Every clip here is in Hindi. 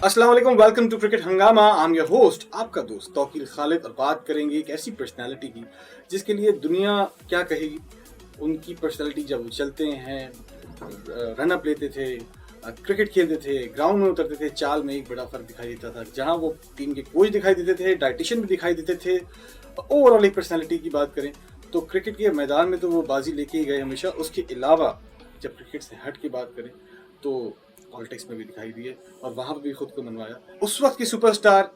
अस्सलाम वालेकुम, वेलकम टू क्रिकेट हंगामा। आई एम योर होस्ट, आपका दोस्त तौकीर खालिद, और बात करेंगे एक ऐसी पर्सनालिटी की जिसके लिए दुनिया क्या कहेगी। उनकी पर्सनालिटी जब वो चलते हैं, रन अप लेते थे, क्रिकेट खेलते थे, ग्राउंड में उतरते थे, चाल में एक बड़ा फर्क दिखाई देता था। जहां वो टीम के कोच दिखाई देते थे, डाइटिशियन भी दिखाई देते थे। ओवरऑल एक पर्सनालिटी की बात करें तो क्रिकेट के मैदान में तो वो बाजी लेके ही गए हमेशा। उसके अलावा जब क्रिकेट से हट के बात करें तो पॉलिटिक्स में भी दिखाई दिए और वहां पर भी खुद को मनवाया। उस वक्त के सुपरस्टार,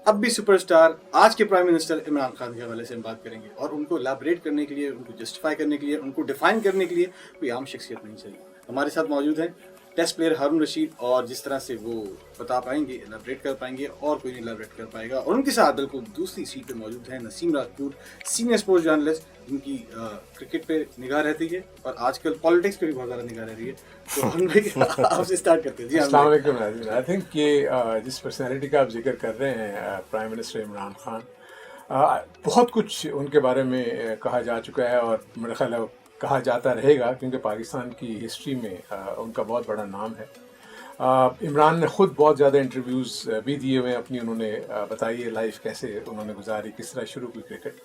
अब भी सुपरस्टार, आज के प्राइम मिनिस्टर इमरान खान के हवाले से हम बात करेंगे और उनको एलैबोरेट करने के लिए, उनको जस्टिफाई करने के लिए, उनको डिफाइन करने के लिए कोई आम शख्सियत नहीं चाहिए। हमारे साथ मौजूद हैं टेस्ट प्लेयर हारून रशीद, और जिस तरह से वो बता पाएंगे, एलैबोरेट कर पाएंगे, और कोई नहीं एलैबोरेट कर पाएगा। और उनके साथ बिल्कुल दूसरी सीट पे मौजूद हैं Naseem Rajput, senior sports journalist, जिनकी क्रिकेट पे निगाह रहती है और आजकल पॉलिटिक्स पे भी बहुत ज़्यादा निगाह रह रही है। तो हम भाई आपसे स्टार्ट करते हैं। जी, अस्सलाम वालेकुम नाज़रीन। आई थिंक ये जिस पर्सनैलिटी का आप जिक्र कर रहे हैं, प्राइम मिनिस्टर इमरान खान, बहुत कुछ उनके बारे में कहा जा चुका है और मेरा ख्याल है कहा जाता रहेगा, क्योंकि पाकिस्तान की हिस्ट्री में उनका बहुत बड़ा नाम है। इमरान ने ख़ुद बहुत ज़्यादा इंटरव्यूज़ भी दिए हुए हैं अपनी। उन्होंने बताई है लाइफ कैसे उन्होंने गुजारी, किस तरह शुरू की क्रिकेट।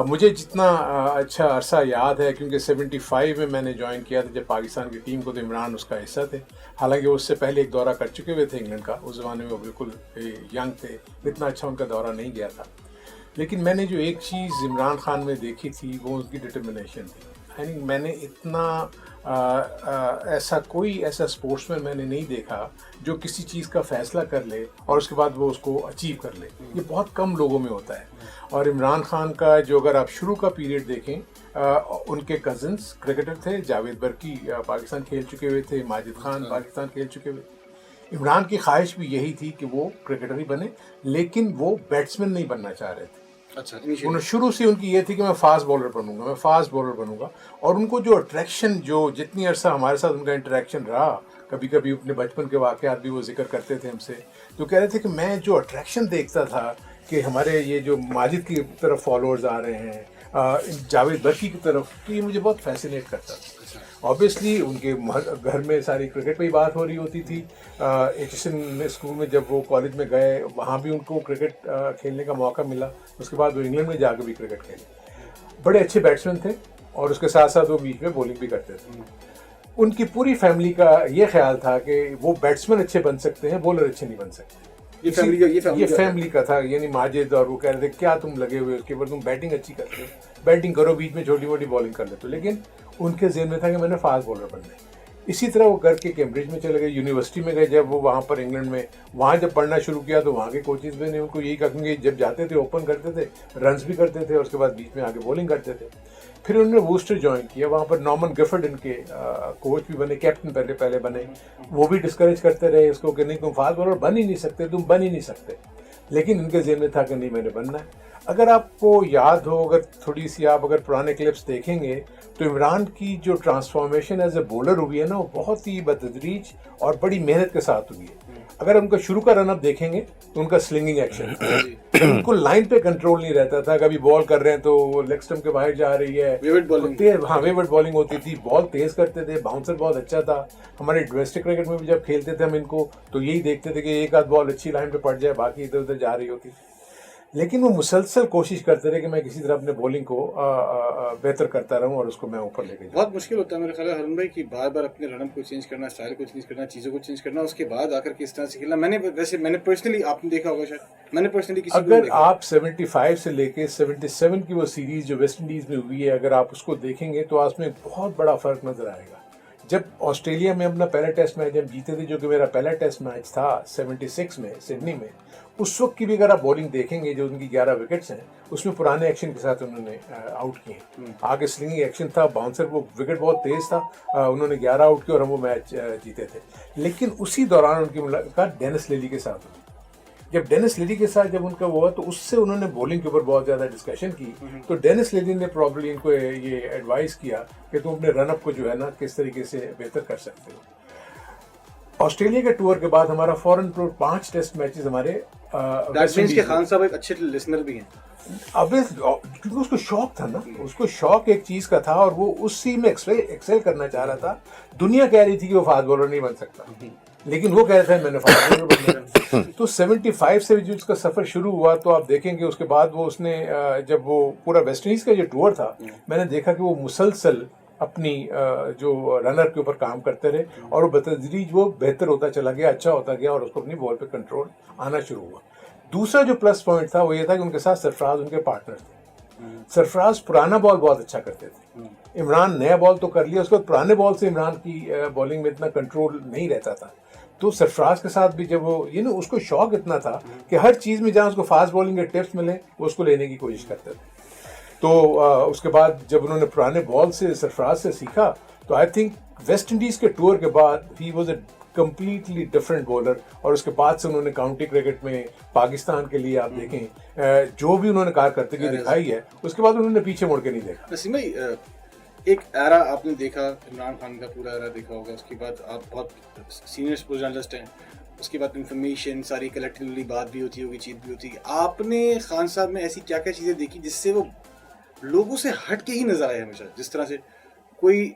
मुझे जितना अच्छा अरसा याद है, क्योंकि 75 में मैंने ज्वाइन किया था जब पाकिस्तान की टीम को, तो इमरान उसका हिस्सा थे। हालांकि वो उससे पहले एक दौरा कर चुके हुए थे इंग्लैंड का। उस ज़माने में वो बिल्कुल यंग थे, इतना अच्छा उनका दौरा नहीं गया था। लेकिन मैंने जो एक चीज़ इमरान खान में देखी थी वो उसकी डिटर्मिनेशन थी। यानी मैंने इतना ऐसा स्पोर्ट्समैन मैंने नहीं देखा जो किसी चीज़ का फैसला कर ले और उसके बाद वो उसको अचीव कर ले। ये बहुत कम लोगों में होता है। और इमरान खान का जो, अगर आप शुरू का पीरियड देखें, उनके कज़न्स क्रिकेटर थे। जावेद बर्की पाकिस्तान खेल चुके हुए थे, माजिद खान पाकिस्तान खेल चुके हुए। इमरान की ख्वाहिश भी यही थी कि वो क्रिकेटर ही बने, लेकिन वो बैट्समैन नहीं बनना चाह रहे थे। अच्छा, उन्हें शुरू से उनकी ये थी कि मैं फास्ट बॉलर बनूंगा। और उनको जो अट्रैक्शन, जो जितनी अरसा हमारे साथ उनका इंटरेक्शन रहा, कभी कभी अपने बचपन के वाक़यात भी वो जिक्र करते थे हमसे, तो कह रहे थे कि मैं जो अट्रैक्शन देखता था कि हमारे ये जो माजिद की तरफ फॉलोअर्स आ रहे हैं, जावेद बर्की की तरफ, तो ये मुझे बहुत फैसिनेट करता था। ऑब्वियसली उनके घर में सारी क्रिकेट पे ही बात हो रही होती थी। एचएसएन स्कूल में जब वो कॉलेज में गए, वहाँ भी उनको क्रिकेट खेलने का मौका मिला। उसके बाद वो इंग्लैंड में जाकर भी क्रिकेट खेले। बड़े अच्छे बैट्समैन थे और उसके साथ साथ वो बीच में बॉलिंग भी करते थे। उनकी पूरी फैमिली का ये ख्याल था कि वो बैट्समैन अच्छे बन सकते हैं, बॉलर अच्छे नहीं बन सकते। ये फैमिली का था। यानी माजिद और वो कह रहे थे क्या तुम लगे हुए उसके ऊपर, तुम बैटिंग अच्छी करते हो, बैटिंग करो, बीच में छोटी मोटी बॉलिंग कर लेते हो। लेकिन उनके ज़हन में था कि मैंने फास्ट बॉलर बनना है। इसी तरह वो करके कैम्ब्रिज में चले गए, यूनिवर्सिटी में गए। जब वो वहाँ पर इंग्लैंड में वहाँ जब पढ़ना शुरू किया तो वहाँ के कोचेज़ भी ने उनको यही कहा, क्योंकि जब जाते थे ओपन करते थे, रन्स भी करते थे और उसके बाद बीच में आगे बॉलिंग करते थे। फिर उन्होंने वूस्टर ज्वाइन किया। वहाँ पर नॉर्मन गिफर्ड इनके कोच भी बने, कैप्टन पहले बने। वो भी डिस्करेज करते रहे इसको कि नहीं, तुम फास्ट बॉलर बन ही नहीं सकते। लेकिन इनके ज़हन में था कि नहीं, मैंने बनना है। अगर आपको याद हो, अगर थोड़ी सी आप अगर पुराने क्लिप्स देखेंगे, तो इमरान की जो ट्रांसफॉर्मेशन एज ए बॉलर हुई है ना, वो बहुत ही बतदरीज और बड़ी मेहनत के साथ हुई है। अगर उनका शुरू का रनअप देखेंगे तो उनका स्लिंगिंग एक्शन, उनको लाइन पे कंट्रोल नहीं रहता था। कभी बॉल कर रहे हैं तो लेग स्टंप के बाहर जा रही है, वेवर्ड बॉलिंग होती थी, बॉल तेज करते थे, बाउंसर बहुत अच्छा था। हमारे डोमेस्टिक क्रिकेट में भी जब खेलते थे हम इनको, तो यही देखते थे कि एक आध बॉल अच्छी लाइन पे पड़ जाए, बाकी इधर उधर जा रही होती। लेकिन वो मुसलसल कोशिश करते रहे कि मैं किसी तरह अपने बॉलिंग को बेहतर करता रहूं और उसको मैं ऊपर लेके जाऊं। बहुत मुश्किल होता है मेरे ख्याल है हारून भाई कि बार बार अपने रनअप को चेंज करना, स्टाइल को चेंज करना, चीज़ों को चेंज करना, उसके बाद आकर के इस तरह से खेलना। मैंने पर्सनली, आपने देखा होगा शायद, मैंने पर्सनली किसी अगर आप 75 से लेके 77 की वो सीरीज जो वेस्ट इंडीज़ में हुई है, अगर आप उसको देखेंगे तो उसमें बहुत बड़ा फर्क नजर आएगा। जब ऑस्ट्रेलिया में अपना पहला टेस्ट मैच जब जीते थे, जो कि मेरा पहला टेस्ट मैच था 76 में सिडनी में, उस वक्त की भी अगर आप बॉलिंग देखेंगे, जो उनकी 11 विकेट्स हैं, उसमें पुराने एक्शन के साथ उन्होंने आउट किए। आगे स्लिंगिंग एक्शन था, बाउंसर, वो विकेट बहुत तेज था। उन्होंने 11 आउट किए और हम वो मैच जीते थे। लेकिन उसी दौरान उनकी मुलाकात डेनिस लिली के साथ हुई। जब डेनिस लिली के साथ जब उनका हुआ, तो उससे उन्होंने बॉलिंग के ऊपर बहुत ज़्यादा डिस्कशन की। तो डेनिस लिली ने प्रॉब्लली इनको ये एडवाइस किया कि तुम अपने रनअप को जो है ना, किस तरीके से बेहतर कर सकते हो। ऑस्ट्रेलिया के टूर के बाद हमारा फॉरेन टूर 5 टेस्ट मैचेस हमारे के खान साहब एक अच्छे लिसनर भी हैं। अब क्योंकि उसको शौक था ना, उसको शौक एक चीज़ का था और वो उसी में एक्सेल करना चाह रहा था। दुनिया कह रही थी कि वो फास्ट बॉलर नहीं बन सकता, लेकिन वो कह रहा था मैंने फास्ट बॉलर बनना है। तो 75 से जो उसका सफर शुरू हुआ, तो आप देखेंगे उसके बाद वो उसने जब वो पूरा वेस्ट इंडीज का जो टूर था, मैंने देखा कि वो मुसलसल अपनी जो रनर के ऊपर काम करते रहे और वो बतदरीज वो बेहतर होता चला गया, अच्छा होता गया और उसको अपनी बॉल पे कंट्रोल आना शुरू हुआ। दूसरा जो प्लस पॉइंट था वो ये था कि उनके साथ सरफराज उनके पार्टनर थे। सरफराज पुराना बॉल बहुत अच्छा करते थे, इमरान नया बॉल तो कर लिया, उसके बाद पुराने बॉल से इमरान की बॉलिंग में इतना कंट्रोल नहीं रहता था। तो सरफराज के साथ भी जब वो उसको शौक इतना था कि हर चीज़ में जहाँ उसको फास्ट बॉलिंग के टिप्स मिले वो उसको लेने की कोशिश करते थे। तो उसके बाद जब उन्होंने पुराने बॉल से सरफराज से सीखा, तो आई थिंक वेस्ट इंडीज के टूर के बाद he was a completely different bowler. और उसके बाद से उन्होंने काउंटी क्रिकेट में पाकिस्तान के लिए आप देखें जो भी उन्होंने कारकर्दगी दिखाई है, उसके बाद उन्होंने पीछे मुड़ के नहीं देखा। नसीम भाई, एक एरा आपने देखा, इमरान खान का पूरा एरा देखा होगा, उसके बाद आप बहुत सीनियर स्पोर्ट्स जर्नलिस्ट हैं, उसके बाद इंफॉर्मेशन सारी कलेक्टिवली बात भी होती होगी, चीज़ भी होती है। आपने खान साहब में ऐसी क्या क्या चीज़ें देखी जिससे वो लोगों से हट के ही नजर आए हमेशा? जिस तरह से कोई,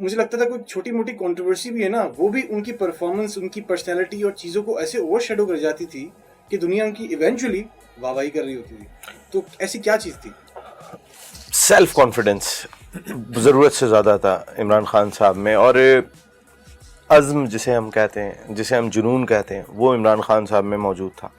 मुझे लगता था कोई छोटी मोटी कंट्रोवर्सी भी है ना, वो भी उनकी परफॉर्मेंस, उनकी पर्सनैलिटी और चीज़ों को ऐसे ओवरशैडो कर जाती थी कि दुनिया उनकी इवेंचुअली वाहवाही कर रही होती थी। तो ऐसी क्या चीज़ थी? सेल्फ कॉन्फिडेंस ज़रूरत से ज़्यादा था इमरान खान साहब में, और अज़्म जिसे हम कहते हैं, जिसे हम जुनून कहते हैं, वो इमरान खान साहब में मौजूद था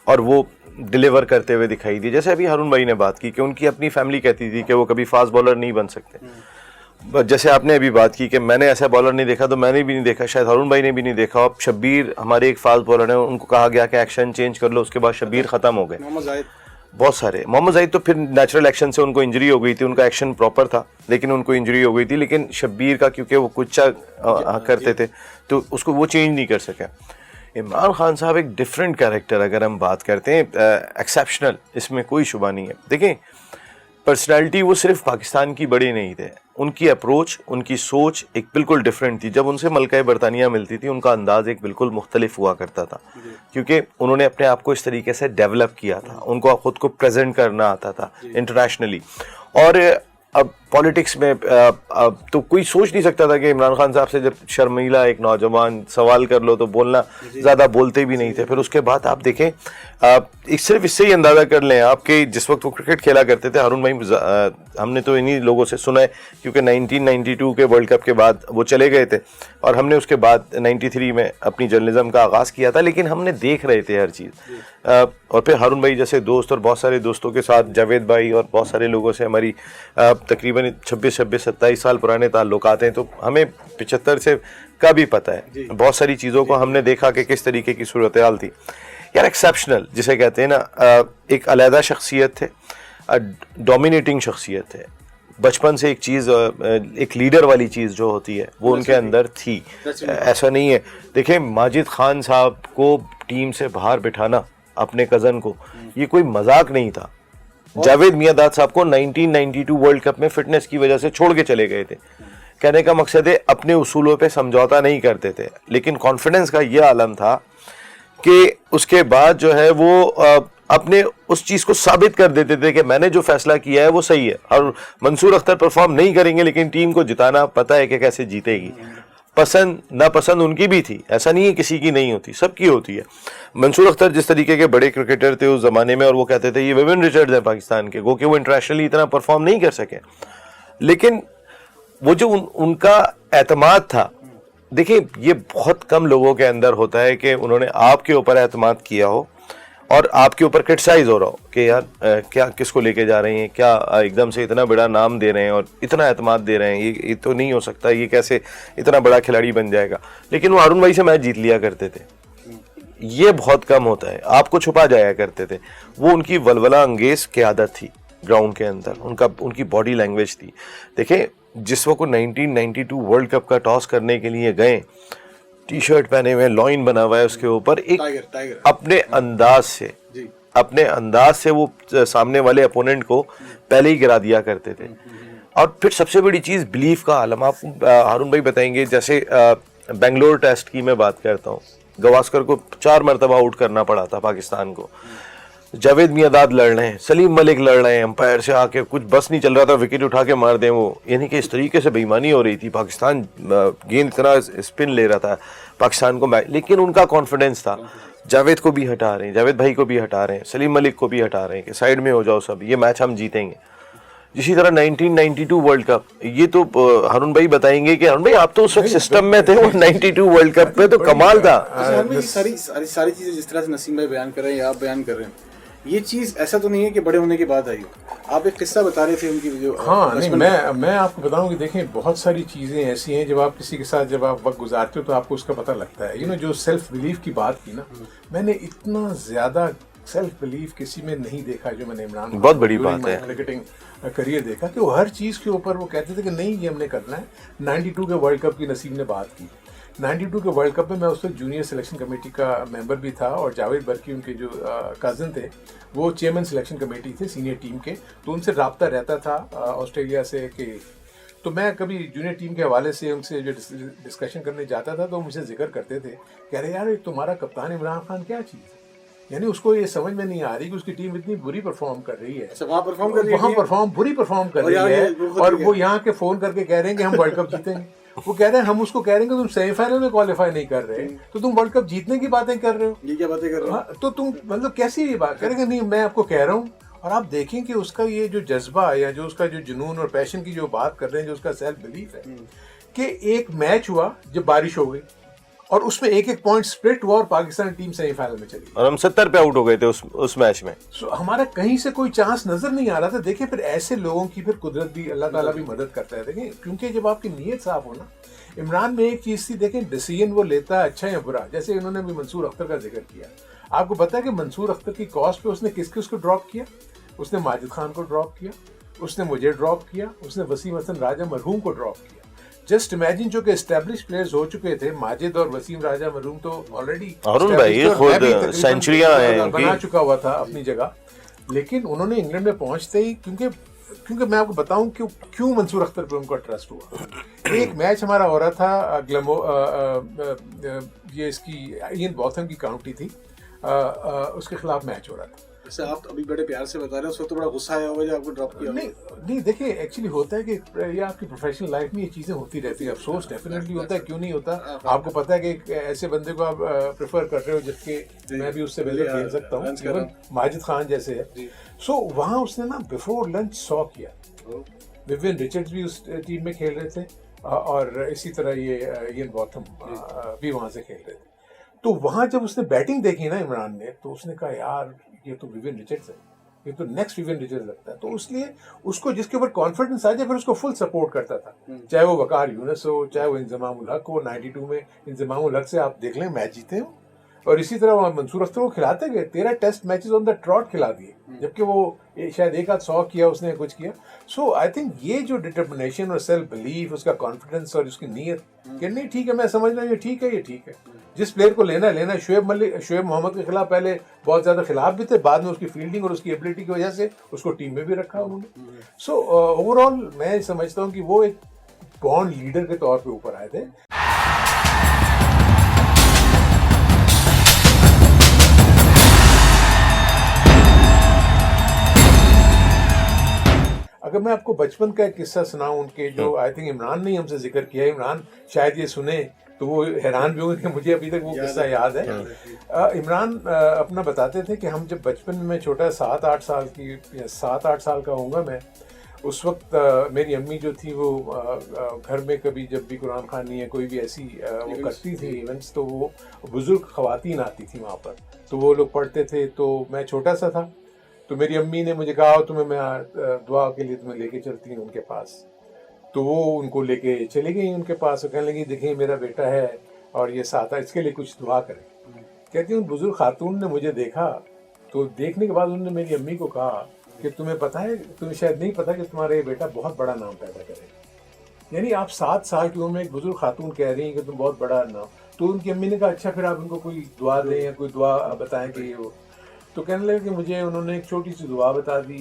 और वो डिलीवर करते हुए दिखाई दी। जैसे अभी हारून भाई ने बात की कि उनकी अपनी फैमिली कहती थी कि वो कभी फास्ट बॉलर नहीं बन सकते। जैसे आपने अभी बात की कि मैंने ऐसा बॉलर नहीं देखा, तो मैंने भी नहीं देखा, शायद हारून भाई ने भी नहीं देखा। अब शब्बीर हमारे एक फास्ट बॉलर हैं, उनको कहा गया कि एक्शन चेंज कर लो, उसके बाद शब्बीर ख़त्म हो गए। बहुत सारे मोहम्मद जाहिद तो फिर नेचुरल एक्शन से उनको इंजरी हो गई थी, उनका एक्शन प्रॉपर था लेकिन उनको इंजरी हो गई थी। लेकिन शब्बीर का क्योंकि वो कुच्चा करते थे तो उसको वो चेंज नहीं कर सका। इमरान खान साहब एक डिफरेंट कैरेक्टर, अगर हम बात करते हैं, एक्सेप्शनल, इसमें कोई शुबा नहीं है। देखें, पर्सनैलिटी वो सिर्फ पाकिस्तान की बड़ी नहीं थे, उनकी अप्रोच, उनकी सोच एक बिल्कुल डिफरेंट थी। जब उनसे मलका बरतानिया मिलती थी, उनका अंदाज एक बिल्कुल मुख्तलिफ हुआ करता था, क्योंकि उन्होंने अपने आप को इस तरीके से डेवलप किया था, उनको खुद को प्रेजेंट करना आता था इंटरनेशनली। और अब पॉलिटिक्स में तो कोई सोच नहीं सकता था कि इमरान खान साहब से जब शर्मीला एक नौजवान सवाल कर लो तो बोलना, ज़्यादा बोलते भी नहीं थे। फिर उसके बाद आप देखें, सिर्फ इससे ही अंदाज़ा कर लें आपके, जिस वक्त वो क्रिकेट खेला करते थे, हारून भाई हमने तो इन्हीं लोगों से सुना है, क्योंकि 1992 के वर्ल्ड कप के बाद वो चले गए थे और हमने उसके बाद 93 में अपनी जर्नलिज्म का आगाज़ किया था, लेकिन हमने देख रहे थे हर चीज़। और फिर हारून भाई जैसे दोस्त और बहुत सारे दोस्तों के साथ, जावेद भाई और बहुत सारे लोगों से हमारी तकरीबन 26-27 साल पुराने ताल्लुकात हैं, तो हमें 75 से का भी पता है, बहुत सारी चीज़ों को हमने देखा कि किस तरीके की सूरत हाल थी। यार एक्सेप्शनल जिसे कहते हैं ना, एक अलहदा शख्सियत थे, डोमिनेटिंग शख्सियत है। बचपन से एक चीज़, एक लीडर वाली चीज़ जो होती है वो उनके अंदर थी, ऐसा नहीं है। देखें, माजिद खान साहब को टीम से बाहर बिठाना, अपने कज़न को, ये कोई मजाक नहीं था। जावेद मियांदाद साहब को 1992 वर्ल्ड कप में फिटनेस की वजह से छोड़ के चले गए थे। कहने का मकसद है, अपने उसूलों पे समझौता नहीं करते थे, लेकिन कॉन्फिडेंस का ये आलम था कि उसके बाद जो है वो अपने उस चीज़ को साबित कर देते थे कि मैंने जो फैसला किया है वो सही है। और मंसूर अख्तर परफॉर्म नहीं करेंगे, लेकिन टीम को जिताना पता है कि कैसे जीतेगी। पसंद नापसंद उनकी भी थी, ऐसा नहीं है किसी की नहीं होती, सबकी होती है। मंसूर अख्तर जिस तरीके के बड़े क्रिकेटर थे उस ज़माने में, और वो कहते थे ये विविन रिचर्ड्स हैं पाकिस्तान के, गो कि वो इंटरनेशनली इतना परफॉर्म नहीं कर सके, लेकिन वो जो उनका एतमाद था, देखिए ये बहुत कम लोगों के अंदर होता है कि उन्होंने आपके ऊपर एतमाद किया हो और आपके ऊपर क्रिटिसाइज हो रहा हो कि यार क्या किसको लेके जा रहे हैं, क्या एकदम से इतना बड़ा नाम दे रहे हैं और इतना एतमाद दे रहे हैं, ये तो नहीं हो सकता, ये कैसे इतना बड़ा खिलाड़ी बन जाएगा। लेकिन वो हारून भाई से मैच जीत लिया करते थे, ये बहुत कम होता है, आपको छुपा जाया करते थे। वो उनकी वलवला अंगेज क़यादत थी ग्राउंड के अंदर, उनकी बॉडी लैंग्वेज थी। देखें, जिस वक्त 1992 वर्ल्ड कप का टॉस करने के लिए गए, टी शर्ट पहने हुए, लॉइन बना हुआ है उसके ऊपर, एक टाइगर अपने अंदाज से वो सामने वाले अपोनेंट को पहले ही गिरा दिया करते थे। और फिर सबसे बड़ी चीज़ बिलीफ का आलम, आप हारून भाई बताएंगे, जैसे बेंगलोर टेस्ट की मैं बात करता हूँ, गवास्कर को 4 मरतबा आउट करना पड़ा था पाकिस्तान को। जावेद मियांदाद लड़ रहे हैं, सलीम मलिक लड़ रहे हैं, अंपायर से आके कुछ बस नहीं चल रहा था, विकेट उठा के मार दें वो, यानी कि इस तरीके से बेईमानी हो रही थी। पाकिस्तान गेंद इतना स्पिन ले रहा था पाकिस्तान को मैच, लेकिन उनका कॉन्फिडेंस था। जावेद को भी हटा रहे हैं, जावेद भाई को भी हटा रहे हैं, सलीम मलिक को भी हटा रहे हैं कि साइड में हो जाओ सब, ये मैच हम जीतेंगे। इसी तरह 1992 वर्ल्ड कप, ये तो हारून भाई बताएंगे कि हारून भाई आप तो उस वक्त सिस्टम में थे, वो 92 वर्ल्ड कप पे तो कमाल था। ये सारी चीजें जिस तरह से नसीम भाई बयान कर रहे हैं या आप बयान कर रहे हैं, ये चीज ऐसा तो नहीं है कि बड़े होने के बाद आई हो। आप एक किस्सा बता रहे थे उनकी जो हाँ नहीं, मैं आपको बताऊं कि देखें बहुत सारी चीज़ें ऐसी हैं जब आप किसी के साथ जब आप वक्त गुजारते हो तो आपको उसका पता लगता है। जो सेल्फ बिलीफ की बात की ना, मैंने इतना ज़्यादा सेल्फ बिलीफ किसी में नहीं देखा जो मैंने इमरान बहुत बड़ी बात है क्रिकेटिंग करियर देखा कि वो हर चीज़ के ऊपर वो कहते थे कि नहीं ये हमने करना है। 92 के वर्ल्ड कप की नसीब ने बात की। 92 के वर्ल्ड कप में मैं उस वक्त जूनियर सिलेक्शन कमेटी का मेंबर भी था और जावेद बर्की उनके जो कज़न थे वो चेयरमैन सिलेक्शन कमेटी थे सीनियर टीम के, तो उनसे रब्ता रहता था ऑस्ट्रेलिया से कि तो मैं कभी जूनियर टीम के हवाले से उनसे जो डिस्कशन करने जाता था तो मुझसे जिक्र करते थे, कह रहे यार तुम्हारा कप्तान इमरान खान क्या चीज़ है। यानी उसको ये समझ में नहीं आ रही कि उसकी टीम इतनी बुरी परफॉर्म कर रही है, वहाँ बुरी परफॉर्म कर रही है और वो यहाँ के फ़ोन करके कह रहे हैं कि हम वर्ल्ड कप जीतेंगे। वो कह रहे हैं, हम उसको कह रहे हैं कि तुम सेमीफाइनल में क्वालिफाई नहीं कर रहे तो तुम वर्ल्ड कप जीतने की बातें कर रहे हो, ये क्या बातें कर रहे हो। तो तुम मतलब कैसी ये बात करेंगे। नहीं मैं आपको कह रहा हूँ, और आप देखें कि उसका ये जो जज्बा या जो उसका जो जुनून और पैशन की जो बात कर रहे हैं, जो उसका सेल्फ बिलीफ है कि एक मैच हुआ जब बारिश हो गई और उसमें एक एक पॉइंट स्प्लिट हुआ और पाकिस्तान टीम सेमीफाइनल में चली और हम 70 पे आउट हो गए थे उस मैच में। हमारा कहीं से कोई चांस नजर नहीं आ रहा था। देखिए फिर ऐसे लोगों की फिर कुदरत भी, अल्लाह ताला भी मदद करता है। देखिए क्योंकि जब आपकी नीयत साफ हो ना, इमरान में एक चीज थी, देखें डिसीजन वो लेता है अच्छा या बुरा। जैसे इन्होंने भी मंसूर अख्तर का जिक्र किया, आपको पता है कि मंसूर अख्तर की कॉस्ट पे उसने किस किस को ड्रॉप किया। उसने माजिद खान को ड्रॉप किया, उसने मुझे ड्रॉप किया, उसने वसीम हसन राजा मरहूम को ड्रॉप किया। जस्ट इमेजिन जो कि एस्टैब्लिश प्लेयर्स हो चुके थे, माजिद और वसीम राजा मरहूम तो ऑलरेडी सेंचुरियां बना चुका हुआ था अपनी जगह, लेकिन उन्होंने इंग्लैंड में पहुंचते ही क्योंकि मैं आपको बताऊं कि क्यों मंसूर अख्तर पर उनको ट्रस्ट हुआ। एक मैच हमारा हो रहा था ये इसकी इयन बॉथम की काउंटी थी, उसके खिलाफ मैच हो रहा था। जैसे आप अभी बड़े प्यार से बता रहे हैं, उस वक्त तो बड़ा गुस्सा आया होगा जब आपको ड्रॉप किया। नहीं देखिए एक्चुअली होता है कि ये आपकी प्रोफेशनल लाइफ में ये चीज़ें होती रहती है। अफसोस डेफिनेटली होता है, क्यों नहीं होता। आपको पता है कि एक ऐसे बंदे को आप प्रेफर कर रहे हो जबकि मैं भी उससे बेहतर खेल सकता हूँ, इवन माजिद खान जैसे है। सो वहाँ उसने ना बिफोर लंच 100 किया। विवियन रिचर्ड्स भी उस टीम में खेल रहे थे और इसी तरह ये इयन बॉथम भी वहाँ से खेल रहे थे। तो वहाँ जब उसने बैटिंग देखी ना इमरान ने, तो उसने कहा यार ये तो विवियन रिचर्ड्स है, ये तो नेक्स्ट विवियन रिचर्ड्स लगता है। तो इसलिए उसको जिसके ऊपर कॉन्फिडेंस आ जाए फिर उसको फुल सपोर्ट करता था, चाहे वो वकार यूनुस हो, चाहे वो इंजमामुल हक हो। 92 में इंजमामुल हक से आप देख लें मैच जीते हो, और इसी तरह वहाँ मंसूर अख्तर को खिलाते गए 13 test matches on the trot खिला दिए, जबकि वो शायद एक आध 100 किया उसने, कुछ किया। सो आई थिंक ये जो डिटर्मिनेशन और सेल्फ बिलीफ, उसका कॉन्फिडेंस और उसकी नीयत कि नहीं ठीक है, मैं समझ रहा हूँ ये ठीक है, ये ठीक है। जिस प्लेयर को लेना लेना। शुएब मोहम्मद के खिलाफ पहले बहुत ज्यादा खिलाफ भी थे, बाद में उसकी फील्डिंग और उसकी एबिलिटी की वजह से उसको टीम में भी रखा उन्होंने। सो ओवरऑल मैं समझता हूँ कि वो एक बॉन्ड लीडर के तौर पे ऊपर आए थे। अगर मैं आपको बचपन का एक किस्सा सुनाऊं उनके, जो आई थिंक इमरान ने हमसे जिक्र किया, इमरान शायद ये सुने तो वो हैरान भी होंगे, मुझे अभी तक वो किस्सा याद है। इमरान अपना बताते थे कि हम जब बचपन में छोटा 7-8 साल की 7-8 साल का होऊंगा मैं, उस वक्त मेरी अम्मी जो थी वो घर में कभी जब भी कुरान खानी है कोई भी ऐसी वो करती थी इवेंट्स, तो वो बुजुर्ग ख़वातीन आती थी वहाँ पर, तो वो लोग पढ़ते थे। तो मैं छोटा सा था, तो मेरी अम्मी ने मुझे कहा तुम्हें मैं दुआ के लिए तुम्हें लेके चलती हूँ उनके पास। तो वो उनको लेके चली गई उनके पास, और कहने लगी देखिए मेरा बेटा है और ये साथ है, इसके लिए कुछ दुआ करें। कहती हूँ बुजुर्ग खातून ने मुझे देखा, तो देखने के बाद उन्होंने मेरी अम्मी को कहा कि तुम्हें पता है, तुम्हें शायद नहीं पता कि तुम्हारा ये बेटा बहुत बड़ा नाम पैदा करेगा। यानी आप 7 साल की उम्र में एक बुजुर्ग खातून कह रही हैं कि तुम बहुत बड़ा नाम। तो उनकी अम्मी ने कहा अच्छा फिर आप उनको कोई दुआ दें या कोई दुआ बताएं कि वो। तो कहने लगे कि मुझे उन्होंने एक छोटी सी दुआ बता दी।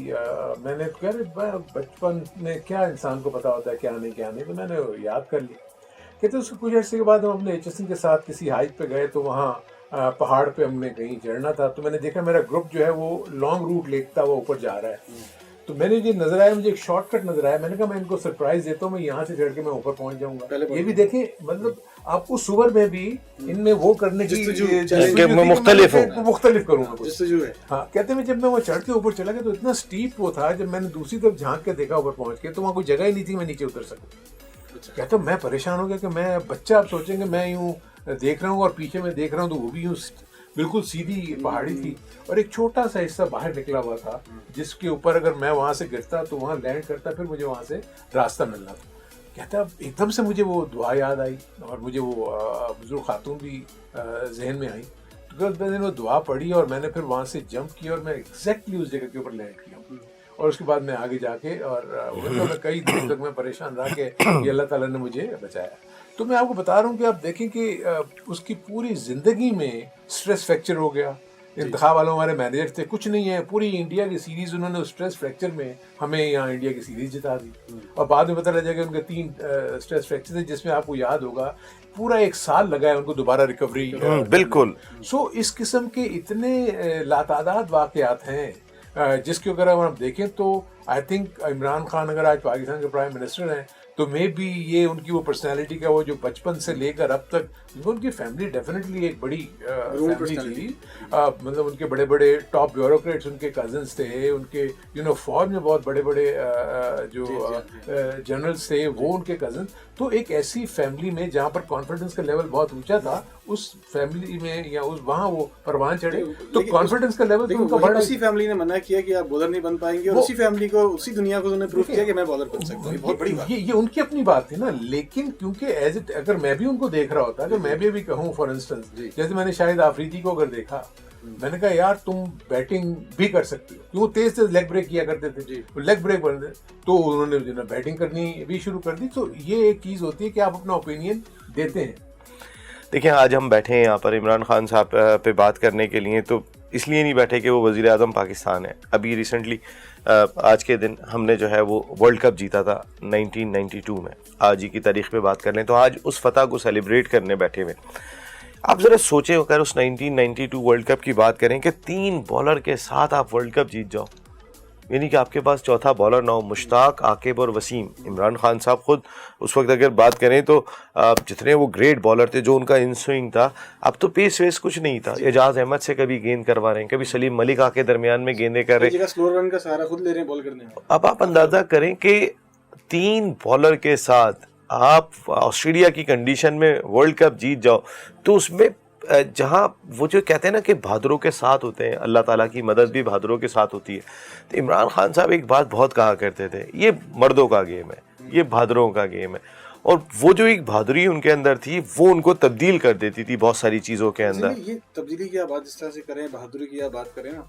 मैंने तो कह रहे बचपन में क्या इंसान को पता होता है क्या नहीं, तो मैंने याद कर ली। कहते उसके कुछ अर्से के बाद हम अपने HSN के साथ किसी हाइक पे गए, तो वहाँ पहाड़ पे हमने कहीं चढ़ना था, तो मैंने देखा मेरा ग्रुप जो है वो लॉन्ग रूट लेता हुआ ऊपर जा रहा है। तो मैंने ये नजर आया, मुझे एक शॉर्टकट नजर आया, मैंने कहा मैं इनको सरप्राइज देता हूँ, मैं यहाँ से चढ़ के मैं ऊपर पहुंच जाऊंगा। ये भी देखें, मतलब आपको सुबह में भी इनमें वो करने की मुख्तलिफ करूंगा कुछ। हाँ, कहते हैं जब मैं वो चढ़ के ऊपर चला गया तो इतना स्टीप वो था, जब मैंने दूसरी तरफ झांक के देखा ऊपर पहुंच के तो वहाँ कोई जगह ही नहीं थी मैं नीचे उतर सकूँ। कहते मैं परेशान हो गया कि मैं बच्चा, आप सोचेंगे मैं यूँ देख रहा हूँ और पीछे में देख रहा हूँ तो वो भी यूँ बिल्कुल सीधी पहाड़ी थी और एक छोटा सा हिस्सा बाहर निकला हुआ था जिसके ऊपर अगर मैं वहां से गिरता तो वहां लैंड करता, फिर मुझे वहां से रास्ता मिलना था। कहता एकदम से मुझे वो दुआ याद आई और मुझे वो बुजुर्ग खातून भी जहन में आई। तो मैंने वो दुआ पढ़ी और मैंने फिर वहां से जंप किया और मैं एग्जैक्टली उस जगह के ऊपर लैंड किया। और उसके बाद मैं आगे जाके और मैं कई दिन तक मैं परेशान रहा कि अल्लाह ताला ने मुझे बचाया। तो मैं आपको बता रहा हूँ कि आप देखें कि उसकी पूरी ज़िंदगी में स्ट्रेस फ्रैक्चर हो गया। इंतखाब वालों हमारे मैनेजर थे, कुछ नहीं है, पूरी इंडिया की सीरीज़ उन्होंने उस स्ट्रेस फ्रैक्चर में हमें यहाँ इंडिया की सीरीज़ जिता दी। और बाद में पता लगा कि उनके 3 स्ट्रेस फ्रैक्चर थे जिसमें आपको याद होगा पूरा 1 साल लगा है उनको दोबारा रिकवरी। बिल्कुल। सो इस किस्म के इतने लातादाद वाक़यात हैं जिसके अगर हम देखें तो आई थिंक इमरान खान अगर आज पाकिस्तान के प्राइम मिनिस्टर हैं तो मे बी ये उनकी वो पर्सनैलिटी का वो जो बचपन से लेकर अब तक, उनकी फैमिली डेफिनेटली एक बड़ी फैमिली थी। मतलब उनके बड़े बड़े टॉप ब्यूरोक्रेट्स उनके कजन्स थे, उनके फौज में बहुत बड़े बड़े जो जनरल्स थे वो उनके कजन्स। तो एक ऐसी फैमिली में जहाँ पर कॉन्फिडेंस का लेवल बहुत ऊंचा था, उस फैमिली में या उस वहाँ वो परवान चढ़े तो कॉन्फिडेंस का लेवल तो उनका बढ़ा। उसी फैमिली ने मना किया कि आप बॉलर नहीं बन पाएंगे और उसी फैमिली को, उसी दुनिया को उन्होंने प्रूव किया कि मैं बॉलर बन सकता हूँ। बहुत बड़ी बात, ये उनकी अपनी बात थी ना। लेकिन क्योंकि एज इट अगर मैं भी उनको देख रहा होता, अगर मैं भी अभी कहूँ फॉर इंस्टेंस, जैसे मैंने शाहिद आफरीदी को अगर देखा, मैंने कहा यार तुम बैटिंग भी कर सकते हो, क्योंकि वो तेज तेज लेग ब्रेक किया करते थे, लेग ब्रेक बनते, तो उन्होंने बैटिंग करनी भी शुरू कर दी। तो ये एक चीज होती है कि आप अपना ओपिनियन देते हैं। देखिए, आज हम बैठे हैं यहाँ पर इमरान खान साहब पे बात करने के लिए, तो इसलिए नहीं बैठे कि वो वज़ीर आज़म पाकिस्तान है। अभी रिसेंटली आज के दिन हमने जो है वो वर्ल्ड कप जीता था 1992 में। आज ही की तारीख पे बात कर लें तो आज उस फतह को सेलिब्रेट करने बैठे हुए। आप ज़रा सोचें, अगर उस 1992 वर्ल्ड कप की बात करें कि 3 बॉलर के साथ आप वर्ल्ड कप जीत जाओ, यानी कि आपके पास चौथा बॉलर ना हो, मुश्ताक, आकिब और वसीम। इमरान खान साहब खुद उस वक्त अगर बात करें तो जितने वो ग्रेट बॉलर थे, जो उनका इन स्विंग था, अब तो पेस वेस कुछ नहीं था। एजाज अहमद से कभी गेंद करवा रहे हैं, कभी सलीम मलिक आके दरमियान में गेंदें कर रहे हैं, स्लो रन का सहारा खुद ले रहे हैं बॉल करने में। अब आप अंदाजा करें कि 3 बॉलर के साथ आप ऑस्ट्रेलिया की कंडीशन में वर्ल्ड कप जीत जाओ, तो उसमें जहाँ वो जो कहते हैं ना कि बहादुरों के साथ होते हैं, अल्लाह ताला की मदद भी बहादुरों के साथ होती है। तो इमरान खान साहब एक बात बहुत कहा करते थे, ये मर्दों का गेम है, ये बहादुरों का गेम है। और वो जो एक बहादुरी उनके अंदर थी वो उनको तब्दील कर देती थी बहुत सारी चीज़ों के अंदर। ये तब्दीली की आप बात जिस तरह से करें, बहादुरी की आप बात करें ना,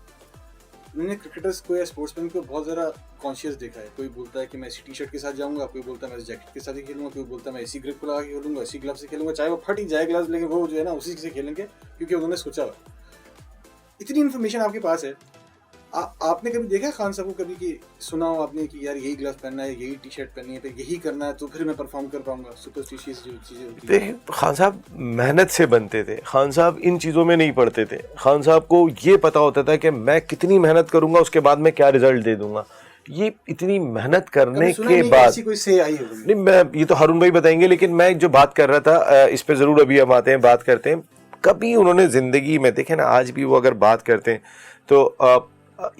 मैंने क्रिकेटर्स को या स्पोर्ट्समैन को बहुत ज़्यादा कॉन्शियस देखा है। कोई बोलता है कि मैं इसी टी शर्ट के साथ जाऊंगा, कोई बोलता है मैं इस जैकेट के साथ ही खेलूंगा, कोई बोलता है मैं इसी ग्रिप को लगा के खेलूंगा, इसी ग्लव से खेलूंगा, चाहे वो फट ही जाए ग्लव्स, लेकिन वो जो है ना उसी से खेलेंगे क्योंकि उन्होंने सोचा हुआ। इतनी इन्फॉर्मेशन आपके पास है, आपने कभी देखा खान साहब को कभी कि सुना हो आपने कि यार यही ग्लव्स पहनना है, यही टी शर्ट पहननी है, फिर यही करना है तो फिर मैं परफॉर्म कर पाऊंगा? सुपरस्टिशियस जो चीज़ें खान साहब मेहनत से बनते थे, खान साहब इन चीज़ों में नहीं पड़ते थे। खान साहब को ये पता होता था कि मैं कितनी मेहनत करूंगा उसके बाद मैं क्या रिजल्ट दे दूंगा। ये इतनी मेहनत करने के बाद कोई से आई होगी नहीं, मैं ये तो हारून भाई बताएंगे, लेकिन मैं जो बात कर रहा था इस पे ज़रूर अभी हम आते हैं, बात करते हैं। कभी उन्होंने ज़िंदगी में, देखें ना, आज भी वो अगर बात करते हैं तो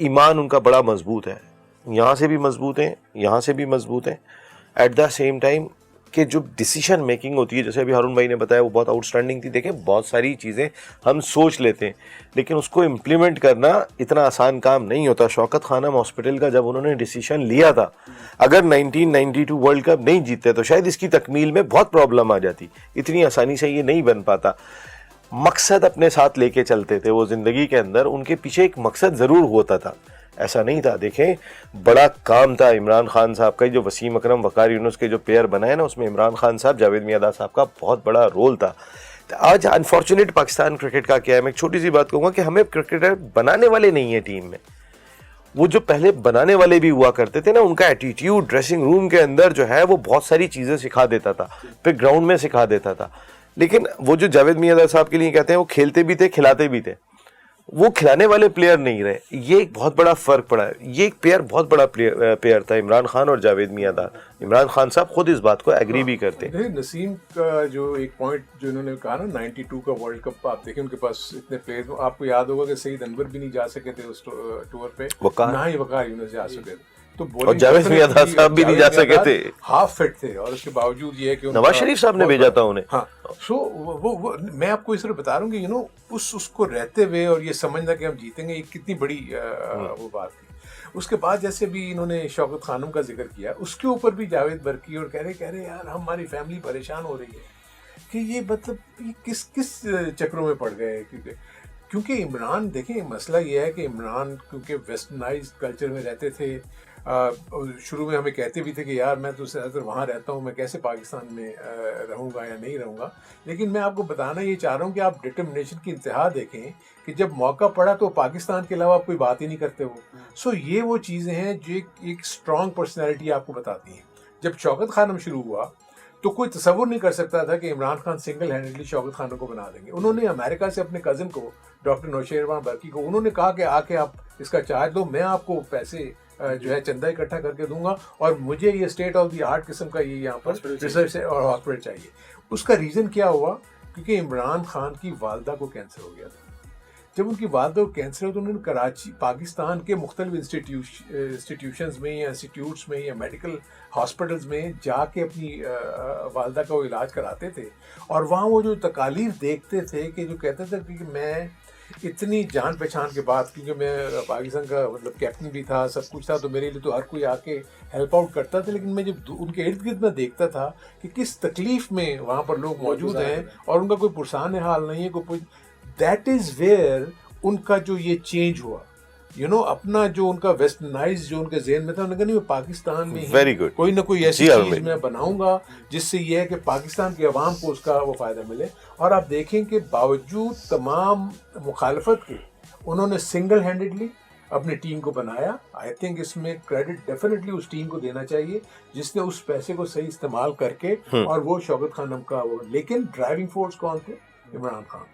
ईमान उनका बड़ा मजबूत है, यहाँ से भी मजबूत हैं, यहाँ से भी मजबूत हैं। एट द सेम टाइम कि जो डिसीजन मेकिंग होती है, जैसे अभी हारून भाई ने बताया, वो बहुत आउटस्टैंडिंग थी। देखें, बहुत सारी चीज़ें हम सोच लेते हैं लेकिन उसको इम्प्लीमेंट करना इतना आसान काम नहीं होता। शौकत खानम हॉस्पिटल का जब उन्होंने डिसीजन लिया था, अगर 1992 वर्ल्ड कप नहीं जीतते तो शायद इसकी तकमील में बहुत प्रॉब्लम आ जाती। इतनी आसानी से ये नहीं बन पाता। मकसद अपने साथ लेके चलते थे वो ज़िंदगी के अंदर, उनके पीछे एक मकसद ज़रूर होता था, ऐसा नहीं था। देखें, बड़ा काम था इमरान खान साहब का। जो वसीम अकरम वकार यूनुस के जो पेयर बनाए ना, उसमें इमरान खान साहब, जावेद मियाँदाद साहब का बहुत बड़ा रोल था। तो आज अनफॉर्चुनेट पाकिस्तान क्रिकेट का क्या है, मैं एक छोटी सी बात कहूँगा कि हमें क्रिकेटर बनाने वाले नहीं है टीम में। वो जो पहले बनाने वाले भी हुआ करते थे ना, उनका एटीट्यूड ड्रेसिंग रूम के अंदर जो है वो बहुत सारी चीज़ें सिखा देता था, फिर ग्राउंड में सिखा देता था। लेकिन वो जो जावेद मियांदाद साहब के लिए कहते हैं वो खेलते भी थे खिलाते भी थे, वो खिलाने वाले प्लेयर नहीं रहे। ये एक बहुत बड़ा फर्क पड़ा है। ये एक पेयर बहुत बड़ा पेयर था, इमरान खान और जावेद मियांदाद। इमरान खान साहब खुद इस बात को एग्री भी करते हैं। नसीम का जो एक पॉइंट जो इन्होंने कहा ना 92 का वर्ल्ड कप, आप देखें उनके पास इतने प्लेयर, आपको याद होगा कि सईद अनवर भी नहीं जा सके थे उस टूर पे, ना ही वकार यूनुस जा सके थे, तो और जावेद मियांदाद साहब भी नहीं जा सके थे, हाफ फिट थे। और उसके बावजूद ये है कि नवाज शरीफ साहब ने भेजा था उन्हें। हाँ, सो वो मैं आपको इस तरह बता रहा हूँ कि उसको रहते हुए और ये समझना कि हम जीतेंगे, ये कितनी बड़ी वो बात थी। उसके बाद जैसे भी इन्होंने शौकत खानम का जिक्र किया, उसके ऊपर भी जावेद बरकी और कह रहे यार हमारी फैमिली परेशान हो रही है कि ये मतलब ये किस चक्रों में पड़ गए। क्योंकि इमरान, देखें मसला ये है कि इमरान क्योंकि वेस्टर्नाइज्ड कल्चर में रहते थे, शुरू में हमें कहते भी थे कि यार मैं तो ज़्यादातर वहाँ रहता हूँ, मैं कैसे पाकिस्तान में रहूँगा या नहीं रहूँगा। लेकिन मैं आपको बताना ये चाह रहा हूँ कि आप डिटर्मिनेशन की इंतहा देखें कि जब मौका पड़ा तो पाकिस्तान के अलावा आप कोई बात ही नहीं करते हो। सो ये वो चीज़ें हैं जो एक स्ट्रॉन्ग पर्सनैलिटी आपको बताती हैं। जब शौकत खानम शुरू हुआ तो कोई तसव्वुर नहीं कर सकता था कि इमरान खान सिंगल हैंडेडली शौकत खानम को बना देंगे। उन्होंने अमेरिका से अपने कज़न को, डॉक्टर नौशेरवान बरकी को, उन्होंने कहा कि आके आप इसका चार्ज दो, मैं आपको पैसे जो है चंदा इकट्ठा करके दूंगा और मुझे ये स्टेट ऑफ द आर्ट किस्म का ये यहाँ पर रिसर्च और हॉस्पिटल चाहिए। उसका रीज़न क्या हुआ? क्योंकि इमरान खान की वालदा को कैंसर हो गया था। जब उनकी वालदा को कैंसर हो तो उन्होंने कराची, पाकिस्तान के मुख्तलिफ इंस्टीट्यूशंस में या इंस्टीट्यूट्स में या मेडिकल हॉस्पिटल्स में जाके अपनी वालदा का वो इलाज कराते थे। और वहाँ वो जो तकालीफ देखते थे कि जो कहते थे कि मैं इतनी जान पहचान के बाद, क्योंकि मैं पाकिस्तान का मतलब कैप्टन भी था, सब कुछ था, तो मेरे लिए तो हर कोई आके हेल्प आउट करता था। लेकिन मैं जब उनके इर्द गिर्द में देखता था कि किस तकलीफ में वहाँ पर लोग मौजूद हैं और उनका कोई पुरसान हाल नहीं है, कोई, दैट इज़ वेयर उनका जो ये चेंज हुआ, अपना जो उनका वेस्टर्नाइज जो उनके ज़हन में था, उन्होंने कहा नहीं, मैं पाकिस्तान में कोई ना कोई ऐसी चीज़ मैं बनाऊंगा जिससे ये है कि पाकिस्तान के अवाम को उसका वो फ़ायदा मिले। और आप देखें कि बावजूद तमाम मुखालफत के उन्होंने सिंगल हैंडेडली अपनी टीम को बनाया। आई थिंक इसमें क्रेडिट डेफिनेटली उस टीम को देना चाहिए जिसने उस पैसे को सही इस्तेमाल करके, और वो शौकत खानम का वो, लेकिन ड्राइविंग फोर्स कौन थे? इमरान खान।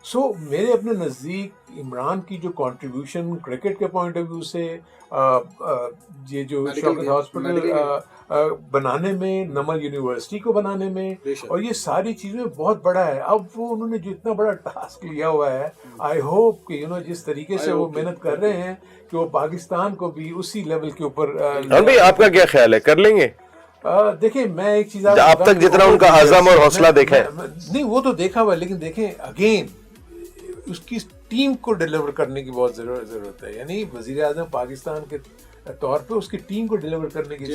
सो मेरे अपने नज़दीक इमरान की जो कंट्रीब्यूशन क्रिकेट के पॉइंट ऑफ व्यू से ये जो शौकत हॉस्पिटल बनाने में, नमल यूनिवर्सिटी को बनाने में, और ये सारी चीज़ें बहुत बड़ा है। अब वो उन्होंने जो इतना बड़ा टास्क लिया हुआ है, आई होप कि जिस तरीके से वो मेहनत कर रहे हैं कि वो पाकिस्तान को भी उसी लेवल के ऊपर। भाई आपका क्या ख्याल है, कर लेंगे? देखिए मैं एक चीज अब तक जितना उनका आज़म और हौसला देखा है, नहीं वो तो देखा हुआ, लेकिन देखें अगेन उसकी टीम को डिलीवर करने की बहुत जरूरत है। यानी वजीर आज़म पाकिस्तान के तौर पे उसकी टीम को डिलीवर करने की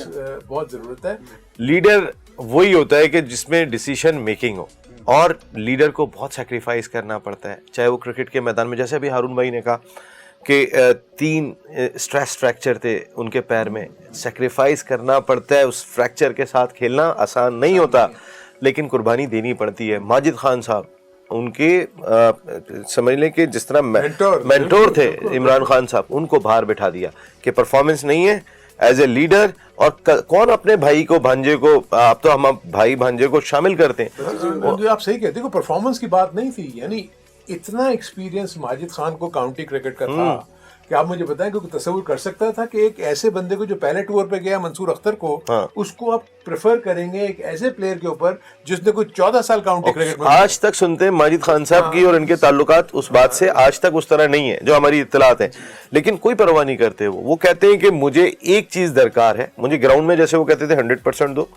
बहुत जरूरत है। लीडर वही होता है कि जिसमें डिसीजन मेकिंग हो, और लीडर को बहुत सैक्रिफाइस करना पड़ता है, चाहे वो क्रिकेट के मैदान में, जैसे अभी हारून भाई ने कहा कि 3 स्ट्रेस फ्रैक्चर थे उनके पैर में, सैक्रिफाइस करना पड़ता है। उस फ्रैक्चर के साथ खेलना आसान नहीं होता, लेकिन कुर्बानी देनी पड़ती है। माजिद खान साहब उनके समझ लें कि जिस तरह मेंटोर थे इमरान खान साहब, उनको बाहर बैठा दिया कि परफॉर्मेंस नहीं है एज ए लीडर। और कौन अपने भाई को, भांजे को, आप तो हम भाई भांजे को शामिल करते हैं। आप सही कहते हो, परफॉर्मेंस की बात नहीं थी। यानी इतना एक्सपीरियंस माजिद खान को काउंटी क्रिकेट का था कि आप मुझे बताएं, क्योंकि तस्वीर कर सकता था कि एक ऐसे बंदे को जो पहले टूर पे गया, मंसूर अख्तर को, उसको आप प्रेफर करेंगे एक ऐसे प्लेयर के ऊपर जिसने कोई 14 साल काउंटी क्रिकेट में। आज तक सुनते हैं माजिद खान साहब की और इनके ताल्लुकात उस बात से आज तक उस तरह नहीं है जो हमारी इत्तलात है, लेकिन कोई परवाह नहीं करते। वो कहते हैं कि मुझे एक चीज दरकार है, मुझे ग्राउंड में, जैसे वो कहते थे 100% दो,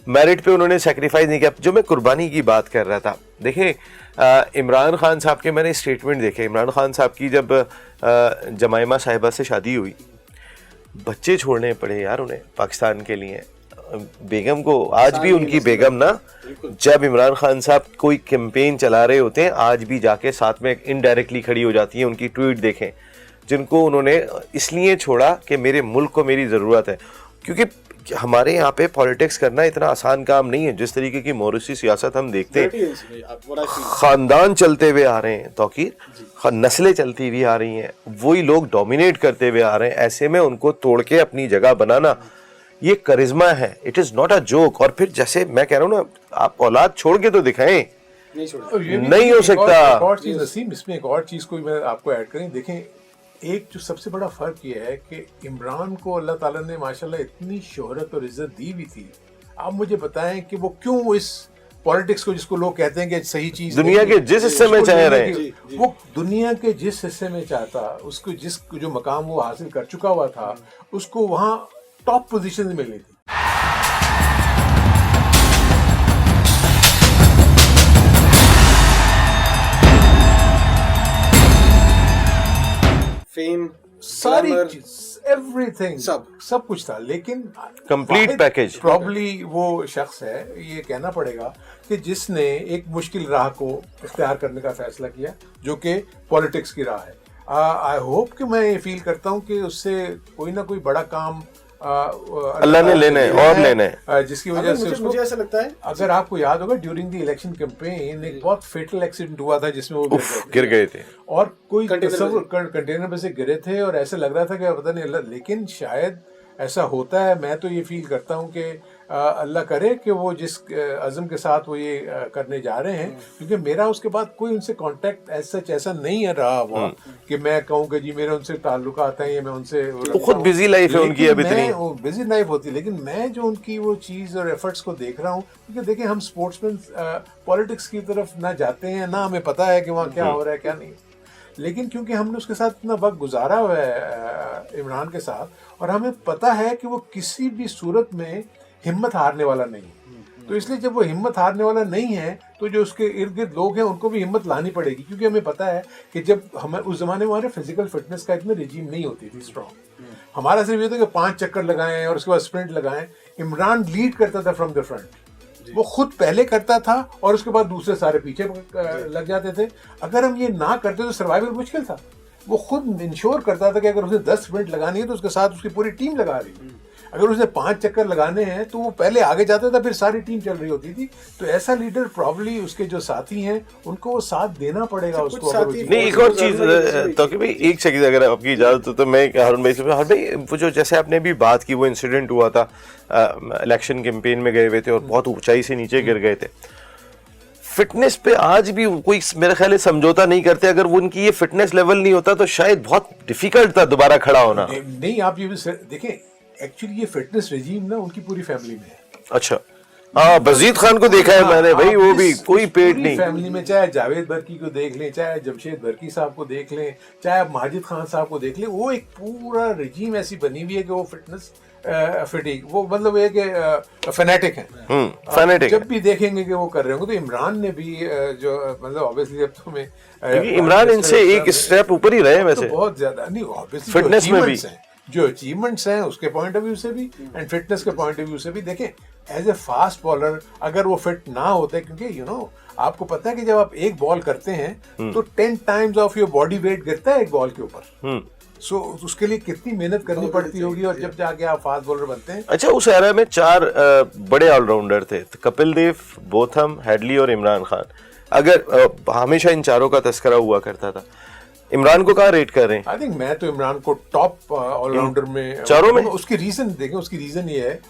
मेरिट पे उन्होंने सेक्रीफाइस नहीं किया। जो मैं कुर्बानी की बात कर रहा था, देखें इमरान खान साहब के मैंने स्टेटमेंट देखे। इमरान खान साहब की जब जमाइमा साहिबा से शादी हुई, बच्चे छोड़ने पड़े यार उन्हें पाकिस्तान के लिए। बेगम को, आज भी उनकी बेगम ना, जब इमरान खान साहब कोई कैंपेन चला रहे होते हैं, आज भी जाके साथ में इनडायरेक्टली खड़ी हो जाती है। उनकी ट्वीट देखें जिनको उन्होंने इसलिए छोड़ा कि मेरे मुल्क को मेरी ज़रूरत है। क्योंकि हमारे यहाँ पे पॉलिटिक्स करना इतना आसान काम नहीं है। जिस तरीके की मॉरिसी सियासत हम देखते हैं, खानदान चलते हुए आ रहे हैं, तौकीर नस्लें चलती हुई आ रही हैं, वही लोग डोमिनेट करते हुए आ रहे हैं। ऐसे में उनको तोड़ के अपनी जगह बनाना, ये करिश्मा है, it is not a joke. और फिर जैसे मैं कह रहा हूँ ना, आप औलाद छोड़ के तो दिखाएं नहीं छोड़ा। और ये भी नहीं हो एक सकता। एक और चीज नसीम, इसमें एक और चीज को मैं आपको ऐड करें। देखें, एक जो सबसे बड़ा फर्क ये है कि इमरान को अल्लाह ताला ने माशाल्लाह इतनी शोहरत और इज्जत दी भी थी। आप मुझे बताएं कि वो क्यों इस पॉलिटिक्स को, जिसको लोग कहते हैं कि सही चीज दुनिया के जिस हिस्से में चाहे रहे, वो दुनिया के जिस हिस्से में चाहता, उसको जिस जो मकाम वो हासिल कर चुका हुआ था, उसको वहां टॉप पोजीशन मिलनी थी। फेम, सारी glamour, एवरीथिंग, सब कुछ था, लेकिन Complete package। प्रॉब्ली वो शख्स है, ये कहना पड़ेगा, कि जिसने एक मुश्किल राह को इख्तियार करने का फैसला किया, जो कि पॉलिटिक्स की राह है। आई होप कि मैं ये फील करता हूँ कि उससे कोई ना कोई बड़ा काम अल्लाह ने लेने और लेने, जिसकी वजह से मुझे ऐसा लगता है, अगर आपको याद होगा ड्यूरिंग द इलेक्शन कैंपेन एक बहुत फेटल एक्सीडेंट हुआ था जिसमें वो गिर गए थे, और कोई कंटेनर में से गिरे थे और ऐसे लग रहा था कि पता नहीं, लेकिन शायद ऐसा होता है। मैं तो ये फील करता हूँ कि अल्लाह करे कि वो जिस अज़म के साथ वो ये करने जा रहे हैं, क्योंकि मेरा उसके बाद कोई उनसे कांटेक्ट ऐसा नहीं है रहा हुआ कि मैं कहूँ कि जी मेरे उनसे ताल्लुक आता है या मैं उनसे, तो खुद बिजी लाइफ है उनकी अब इतनी, बिजी लाइफ होती है, लेकिन मैं जो उनकी वो चीज़ और एफर्ट्स को देख रहा हूँ, क्योंकि देखिए हम स्पोर्ट्समैन पॉलिटिक्स की तरफ ना जाते हैं, ना हमें पता है कि वहाँ क्या हो रहा है क्या नहीं, लेकिन क्योंकि हमने उसके साथ इतना वक्त गुजारा हुआ है इमरान के साथ, और हमें पता है कि वो किसी भी सूरत में हिम्मत हारने वाला नहीं है। तो इसलिए जब वो हिम्मत हारने वाला नहीं है, तो जो उसके इर्द गिर्द लोग हैं उनको भी हिम्मत लानी पड़ेगी, क्योंकि हमें पता है कि जब हमें उस जमाने में हमारे फिजिकल फिटनेस का इतना रिजीम नहीं होती थी स्ट्रॉन्ग, हमारा सिर्फ ये था कि 5 चक्कर लगाएं और उसके बाद स्प्रिंट लगाएं। इमरान लीड करता था फ्रॉम द फ्रंट, वो खुद पहले करता था और उसके बाद दूसरे सारे पीछे लग जाते थे। अगर हम ये ना करते तो सर्वाइवल मुश्किल था। वो खुद इंश्योर करता था कि अगर उसने 10 मिनट लगानी है तो उसके साथ उसकी पूरी टीम लगा रही है, अगर उसने 5 चक्कर लगाने हैं तो वो पहले आगे जाता था, फिर सारी टीम चल रही होती थी। तो ऐसा लीडर प्रॉब्ली उसके जो साथी हैं उनको वो साथ देना पड़ेगा उसको। नहीं, एक और चीज तो कि भाई एक सेकंड अगर आपकी इजाजत हो तो मैं हारून भाई से, हारून भाई वो जो जैसे आपने अभी बात की, वो इंसिडेंट हुआ था, इलेक्शन कैंपेन में गए हुए थे और बहुत ऊंचाई से नीचे गिर गए थे, फिटनेस पे आज भी कोई मेरा ख्याल है समझौता नहीं करते। अगर वो उनकी ये फिटनेस लेवल नहीं होता तो शायद बहुत डिफिकल्ट था दोबारा खड़ा होना। नहीं, आप ये देखें, एक्चुअली ये फिटनेस रेजीम ना उनकी पूरी फैमिली में है। अच्छा, हाँ, बजीद खान को देखा है मैंने भाई, वो भी कोई पेट नहीं। फैमिली में चाहे जावेद बर्की को देख लें, चाहे जमशेद बर्की साहब को देख लें, चाहे आप माजिद खान साहब को देख लें, वो एक पूरा रेजीम ऐसी बनी हुई है कि वो फिटनेस फिटिक, वो मतलब ये कि फैनेटिक हैं। फैनेटिक जब भी देखेंगे कि वो कर रहे होंगे, तो इमरान ने भी जो मतलब ऑब्वियसली अब तो में इमरान इनसे एक स्टेप ऊपर ही रहे वैसे, तो बहुत ज्यादा नहीं, ऑब्वियसली फिटनेस में भी जो अचीवमेंट्स हैं उसके पॉइंट ऑफ व्यू से भी एंड फिटनेस के पॉइंट ऑफ व्यू से भी। देखें, एज ए फास्ट बॉलर अगर वो फिट ना होते, क्योंकि आपको पता है कि जब आप एक बॉल करते हैं तो 10 times of your body weight गिरता है एक बॉल के ऊपर। सो उसके लिए कितनी मेहनत करनी पड़ती होगी, और जब जाके आप फास्ट बॉलर बनते हैं। अच्छा, उस एरा में 4 बड़े ऑलराउंडर थे, कपिल देव, बोथम, हेडली और इमरान खान। अगर हमेशा इन चारों का तस्करा हुआ करता था, इमरान को कहाँ रेट कर रहे हैं? आई थिंक मैं तो इमरान को टॉप ऑलराउंडर में, चारों में। उसकी रीजन देखें, उसकी रीजन ये है,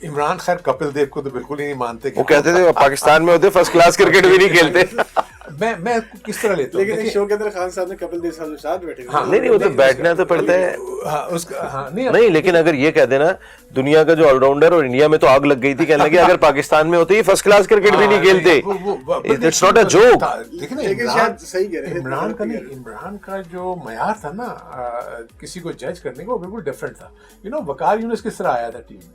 इमरान खैर कपिल देव को तो बिल्कुल ही नहीं मानते। वो कहते थे पाकिस्तान में होते फर्स्ट क्लास क्रिकेट भी नहीं खेलते। मैं किस तरह लेता हूँ, लेकिन शो के अंदर खान साहब ने कपिल देव साहब के साथ बैठे थे। हाँ, नहीं, वो तो बैठना तो पड़ता है। नहीं, लेकिन अगर ये कह देना दुनिया का जो ऑलराउंडर, और इंडिया में तो आग लग गई थी, कहने लगे अगर पाकिस्तान में होते ही फर्स्ट क्लास क्रिकेट भी नहीं खेलते, इट्स नॉट अ जोक। लेकिन शायद सही कह रहे हैं, इमरान का जो मयार था ना किसी को जज करने का, वो बिल्कुल डिफरेंट था। वकार यूनुस किस तरह आया था टीम में?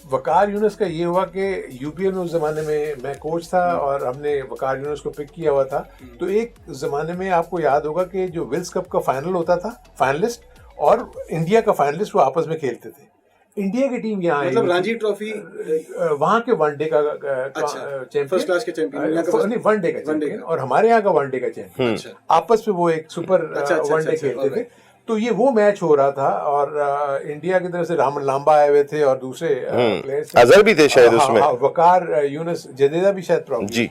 वकार यूनुस का ये हुआ कि यूपीएल में उस जमाने में मैं कोच था और हमने वकार यूनुस को पिक किया हुआ था। तो एक जमाने में आपको याद होगा कि जो विल्स कप का फाइनल होता था, फाइनलिस्ट और इंडिया का फाइनलिस्ट वो आपस में खेलते थे। इंडिया की टीम यहाँ मतलब रणजी ट्रॉफी वहाँ के वनडे का चैंपियन, फर्स्ट क्लास के चैंपियन, नहीं वनडे का चैंपियन, और हमारे यहाँ का वनडे का चैंपियन, आपस में वो एक सुपर वनडे खेलते थे। तो ये वो मैच हो रहा था, और इंडिया की तरफ से रामन लांबा आए हुए थे और दूसरे प्लेयर्स, अजहर भी थे शायद उसमें, वकार यूनुस, जडेजा भी शायद प्रॉब्लम थे।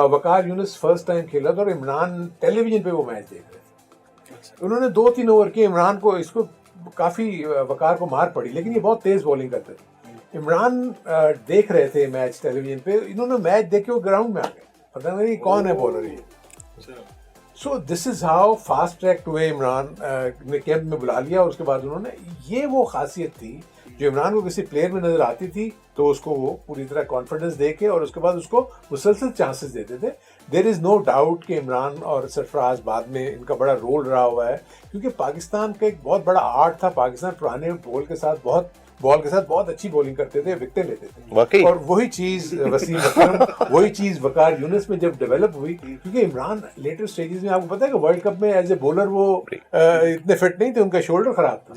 वकार यूनुस फर्स्ट टाइम खेला था और इमरान टेलीविजन पे वो मैच देख रहे थे। उन्होंने 2-3 ओवर किए, इमरान को इसको काफी वकार को मार पड़ी, लेकिन ये बहुत तेज बॉलिंग करते थे। इमरान देख रहे थे मैच टेलीविजन पे, इन्होंने मैच देख के वो ग्राउंड में आ गए। पता नहीं कौन है बॉलर ये। So this is how fast track to Imran ने कैंप में बुला लिया, और उसके बाद उन्होंने, ये वो खासियत थी जो इमरान को किसी प्लेयर में नजर आती थी तो उसको वो पूरी तरह कॉन्फिडेंस दे के और उसके बाद उसको मुसलसल चांसेस देते थे। देयर इज नो डाउट कि इमरान और सरफराज बाद में इनका बड़ा रोल रहा हुआ है, क्योंकि पाकिस्तान का एक बहुत बड़ा आर्ट था। पाकिस्तान पुराने बॉल के साथ बहुत अच्छी बॉलिंग करते थे, विकेटें लेते थे, और वही चीज वसीम अकरम, वही चीज वकार यूनुस में जब डेवलप हुई, क्योंकि इमरान लेटर स्टेजेस में, आपको पता है कि वर्ल्ड कप में एज ए बॉलर वो इतने फिट नहीं थे, उनका शोल्डर खराब था,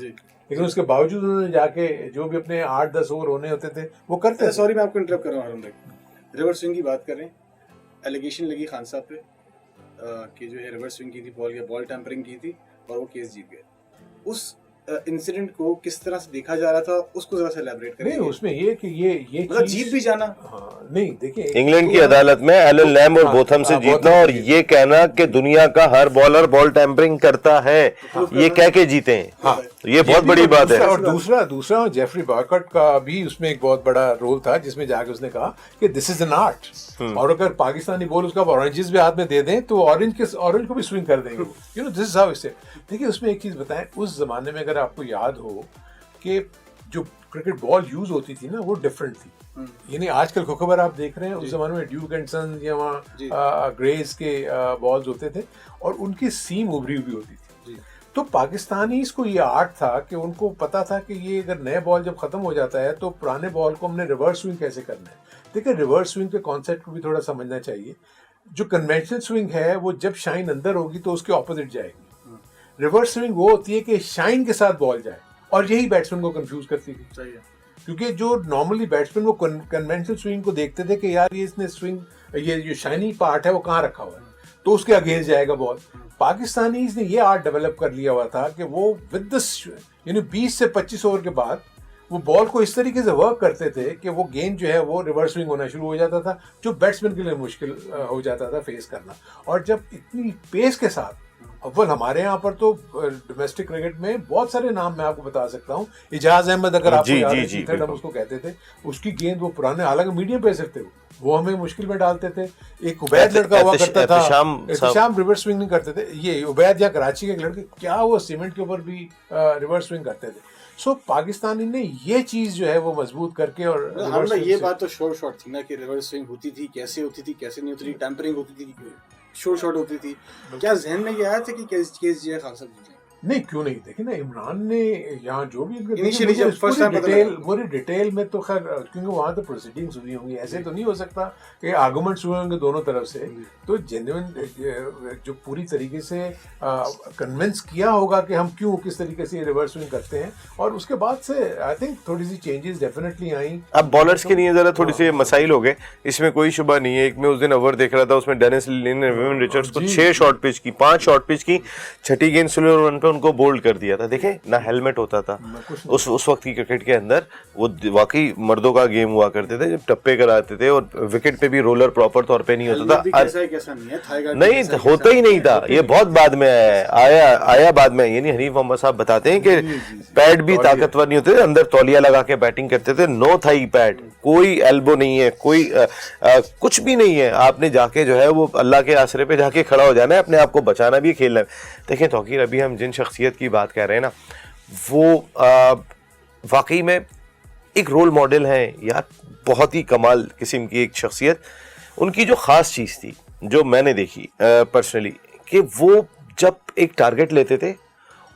लेकिन उसके बावजूद उन्होंने जाके जो भी अपने 8-10 ओवर होने होते थे वो करते थे। सॉरी मैं आपको इंटरप्ट कर रहा हूँ हारून भाई, रिवर्स स्विंग की बात कर रहे हैं, एलिगेशन लगी खान साहब पे कि जो है रिवर्स स्विंग की थी बॉल, या बॉल टैंपरिंग की थी, और वो केस जीत गए। उस इंसिडेंट को किस तरह से देखा जा रहा था, उसको जरा सा एलैबोरेट करें। नहीं, उसमें ये कि ये मतलब जीत भी जाना, हाँ, नहीं देखिए, इंग्लैंड की अदालत में एलन लैम और बोथम से जीतना, और ये कहना कि दुनिया का हर बॉलर बॉल टैंपरिंग करता है, ये कह के जीते हैं, हाँ, ये बहुत बड़ी बात है। और दूसरा जेफरी बार्कट का भी उसमें एक बहुत बड़ा रोल था, जिसमें जाके उसने कहा कि दिस इज एन आर्ट, और अगर पाकिस्तानी बॉल उसका ऑरेंजेस भी हाथ में दे दें तो ऑरेंज को भी स्विंग कर देंगे, you know, this is how इसे। देखिए, उसमें एक चीज बताएं, उस जमाने में अगर आपको याद हो कि जो क्रिकेट बॉल यूज होती थी ना, वो डिफरेंट थी। यानी आजकल को खबर आप देख रहे हैं, उस जमाने में ड्यूक एंड सन्स या वहाँ ग्रेज के बॉल्स होते थे, और उनकी सीम उभरी हुई होती थी। तो पाकिस्तानी को ये आर्ट था कि उनको पता था कि ये अगर नए बॉल जब खत्म हो जाता है तो पुराने बॉल को हमने रिवर्स स्विंग कैसे करना है। देखिए, रिवर्स स्विंग के कॉन्सेप्ट को भी थोड़ा समझना चाहिए। जो कन्वेंशनल स्विंग है वो जब शाइन अंदर होगी तो उसके ऑपोजिट जाएगी। रिवर्स स्विंग वो होती है कि शाइन के साथ बॉल जाए, और यही बैट्समैन को कंफ्यूज करती थी। सही है, क्योंकि जो नॉर्मली बैट्समैन वो कन्वेंशनल स्विंग को देखते थे कि यार ये इसने स्विंग, ये जो शाइनी पार्ट है वो कहाँ रखा हुआ है, तो उसके अगेंस्ट जाएगा बॉल। पाकिस्तानीज ने ये आर्ट डेवलप कर लिया हुआ था कि वो विद द, यानी 20 से 25 ओवर के बाद वो बॉल को इस तरीके से वर्क करते थे कि वो गेंद जो है वो रिवर्स स्विंग होना शुरू हो जाता था, जो बैट्समैन के लिए मुश्किल हो जाता था फेस करना। और जब इतनी पेस के साथ, अव्वल हमारे यहाँ पर तो डोमेस्टिक क्रिकेट में बहुत सारे नाम मैं आपको बता सकता हूँ। इजाज अहमद, अगर आपको याद है, हम उसको कहते थे, उसकी गेंद वो पुराने, हालांकि मीडियम पेसर थे, वो हमें मुश्किल में डालते थे। एक उबैद लड़का हुआ करता था, एहतिशाम रिवर्स स्विंग नहीं करते थे, ये उबैद या कराची के लड़के, क्या वो सीमेंट के ऊपर भी रिवर्स स्विंग करते थे। सो पाकिस्तानी ने ये चीज जो है वो मजबूत करके, और ये बात तो शॉर्ट थी ना कि रिवर्स स्विंग होती थी, कैसे होती थी, कैसे नहीं होती थी, टैंपरिंग होती थी, शॉर्ट होती थी, क्या जहन में ये आया था कि केस जो है खान साहब जीते? नहीं, क्यों नहीं। देखिए ना, इमरान ने यहाँ जो भी पूरी डिटेल में तो खैर, क्योंकि वहाँ तो प्रोसीडिंग्स हुई होंगी, ऐसे तो नहीं हो सकता कि आर्गुमेंट्स हुए होंगे दोनों तरफ से, तो जेन्युइन जो पूरी तरीके से कन्विंस किया होगा कि हम क्यों, किस तरीके से रिवर्स स्विंग करते हैं, और उसके बाद से आई थिंक थोड़ी सी चेंजेस डेफिनेटली आई। अब बॉलर्स के लिए जरा थोड़ी सी मसाइल हो गए, इसमें कोई शुबा नहीं है। एक मैं उस दिन ओवर देख रहा था, उसमें डेनिस लिन ने विवियन रिचर्ड्स को 6 शॉर्ट पिच की, 5 शॉर्ट पिच की, छठी गेंद स्लो रन पे उनको बोल्ड कर दिया था। देखे ना, हेलमेट होता था उस वक्त की क्रिकेट के अंदर, वो वाकई मर्दों का गेम हुआ करते थे, जब टप्पे कराते थे, और विकेट पे भी रोलर प्रॉपर तौर पे नहीं होता था। नहीं, होता ही नहीं था, ये बहुत बाद में आया बाद में। यानी हनीफ मोहम्मद साहब बताते हैं कि पैड भी ताकतवर नहीं होते थे, अंदर तौलिया लगा के बैटिंग करते थे, नो थाई पैड, कोई एल्बो नहीं है, कोई कुछ भी नहीं है। आपने जाके जो है वो अल्लाह के आसरे पे जाके खड़ा हो जाना है, अपने आप को बचाना भी, खेलना है। देखें तौकीर, अभी हम जिन शख्सियत की बात कर रहे हैं ना, वो वाकई में एक रोल मॉडल है यार, बहुत ही कमाल किस्म की एक शख्सियत। उनकी जो ख़ास चीज़ थी जो मैंने देखी पर्सनली, कि वो जब एक टारगेट लेते थे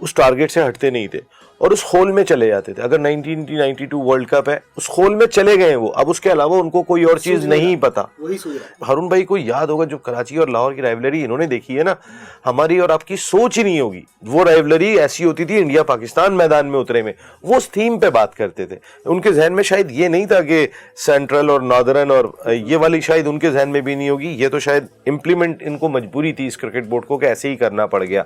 उस टारगेट से हटते नहीं थे और उस होल में चले जाते थे। अगर 1992 वर्ल्ड कप है, उस होल में चले गए वो, अब उसके अलावा उनको कोई और चीज नहीं पता। हारून भाई को याद होगा, जो कराची और लाहौर की राइवलरी इन्होंने देखी है ना, हमारी और आपकी सोच ही नहीं होगी। वो राइवलरी ऐसी होती थी, इंडिया पाकिस्तान मैदान में उतरे में वो उस थीम पे बात करते थे। उनके जहन में शायद ये नहीं था कि सेंट्रल और नॉर्दर्न, और ये वाली शायद उनके जहन में भी नहीं होगी। ये तो शायद इम्प्लीमेंट इनको मजबूरी थी इस क्रिकेट बोर्ड को कि ऐसे ही करना पड़ गया।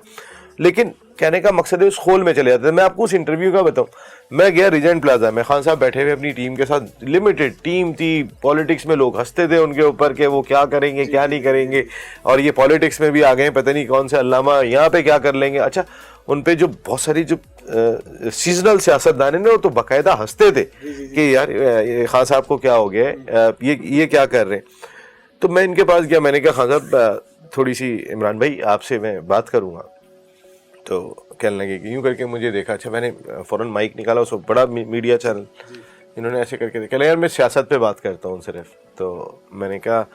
लेकिन कहने का मकसद है उस होल में चले जाते थे। मैं आपको उस इंटरव्यू का बताऊं, मैं गया रीजेंट प्लाजा में, खान साहब बैठे हुए अपनी टीम के साथ, लिमिटेड टीम थी, पॉलिटिक्स में लोग हंसते थे उनके ऊपर कि वो क्या करेंगे क्या नहीं करेंगे, और ये पॉलिटिक्स में भी आ गए, पता नहीं कौन से अल्लामा यहाँ पे क्या कर लेंगे। अच्छा, उन पे जो बहुत सारी जो सीजनल सियासतदान है ना, वो तो बाकायदा हंसते थे कि यार खान साहब को क्या हो गया, ये क्या कर रहे हैं। तो मैं इनके पास गया, मैंने कहा खान साहब थोड़ी सी इमरान भाई आपसे मैं बात करूँगा। तो कहने लगे कि यूँ करके मुझे देखा। अच्छा, मैंने फ़ौरन माइक निकाला, उसको बड़ा मीडिया चैनल, इन्होंने ऐसे करके देखा, यार मैं सियासत पे बात करता हूँ सिर्फ। तो मैंने कहा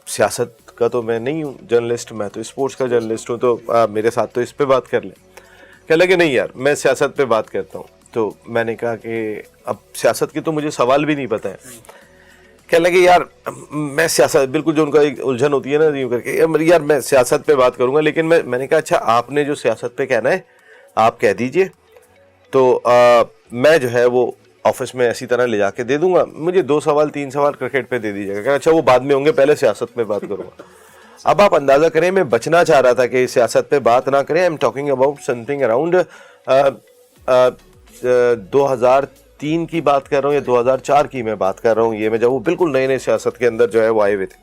सियासत का तो मैं नहीं हूँ जर्नलिस्ट, मैं तो स्पोर्ट्स का जर्नलिस्ट हूँ, तो मेरे साथ तो इस पे बात कर लें। कहने लगे नहीं यार मैं सियासत पे बात करता हूँ। तो मैंने कहा कि अब सियासत की तो मुझे सवाल भी नहीं पता है। कहने लगे यार मैं सियासत, बिल्कुल जो उनका एक उलझन होती है ना यूँ करके, यार मैं सियासत पे बात करूँगा, लेकिन मैंने कहा अच्छा आपने जो सियासत पे कहना है आप कह दीजिए, तो मैं जो है वो ऑफिस में ऐसी तरह ले जाके दे दूंगा, मुझे 2 सवाल 3 सवाल क्रिकेट पे दे दीजिएगा। कहा अच्छा वो बाद में होंगे, पहले सियासत में बात करूँगा। अब आप अंदाज़ा करें मैं बचना चाह रहा था कि सियासत पे बात ना करें। I am talking about something around 2003 की बात कर रहा हूँ या 2004 की मैं बात कर रहा हूँ, ये मैं जब वो बिल्कुल नए नए सियासत के अंदर जो है वो आए हुए थे।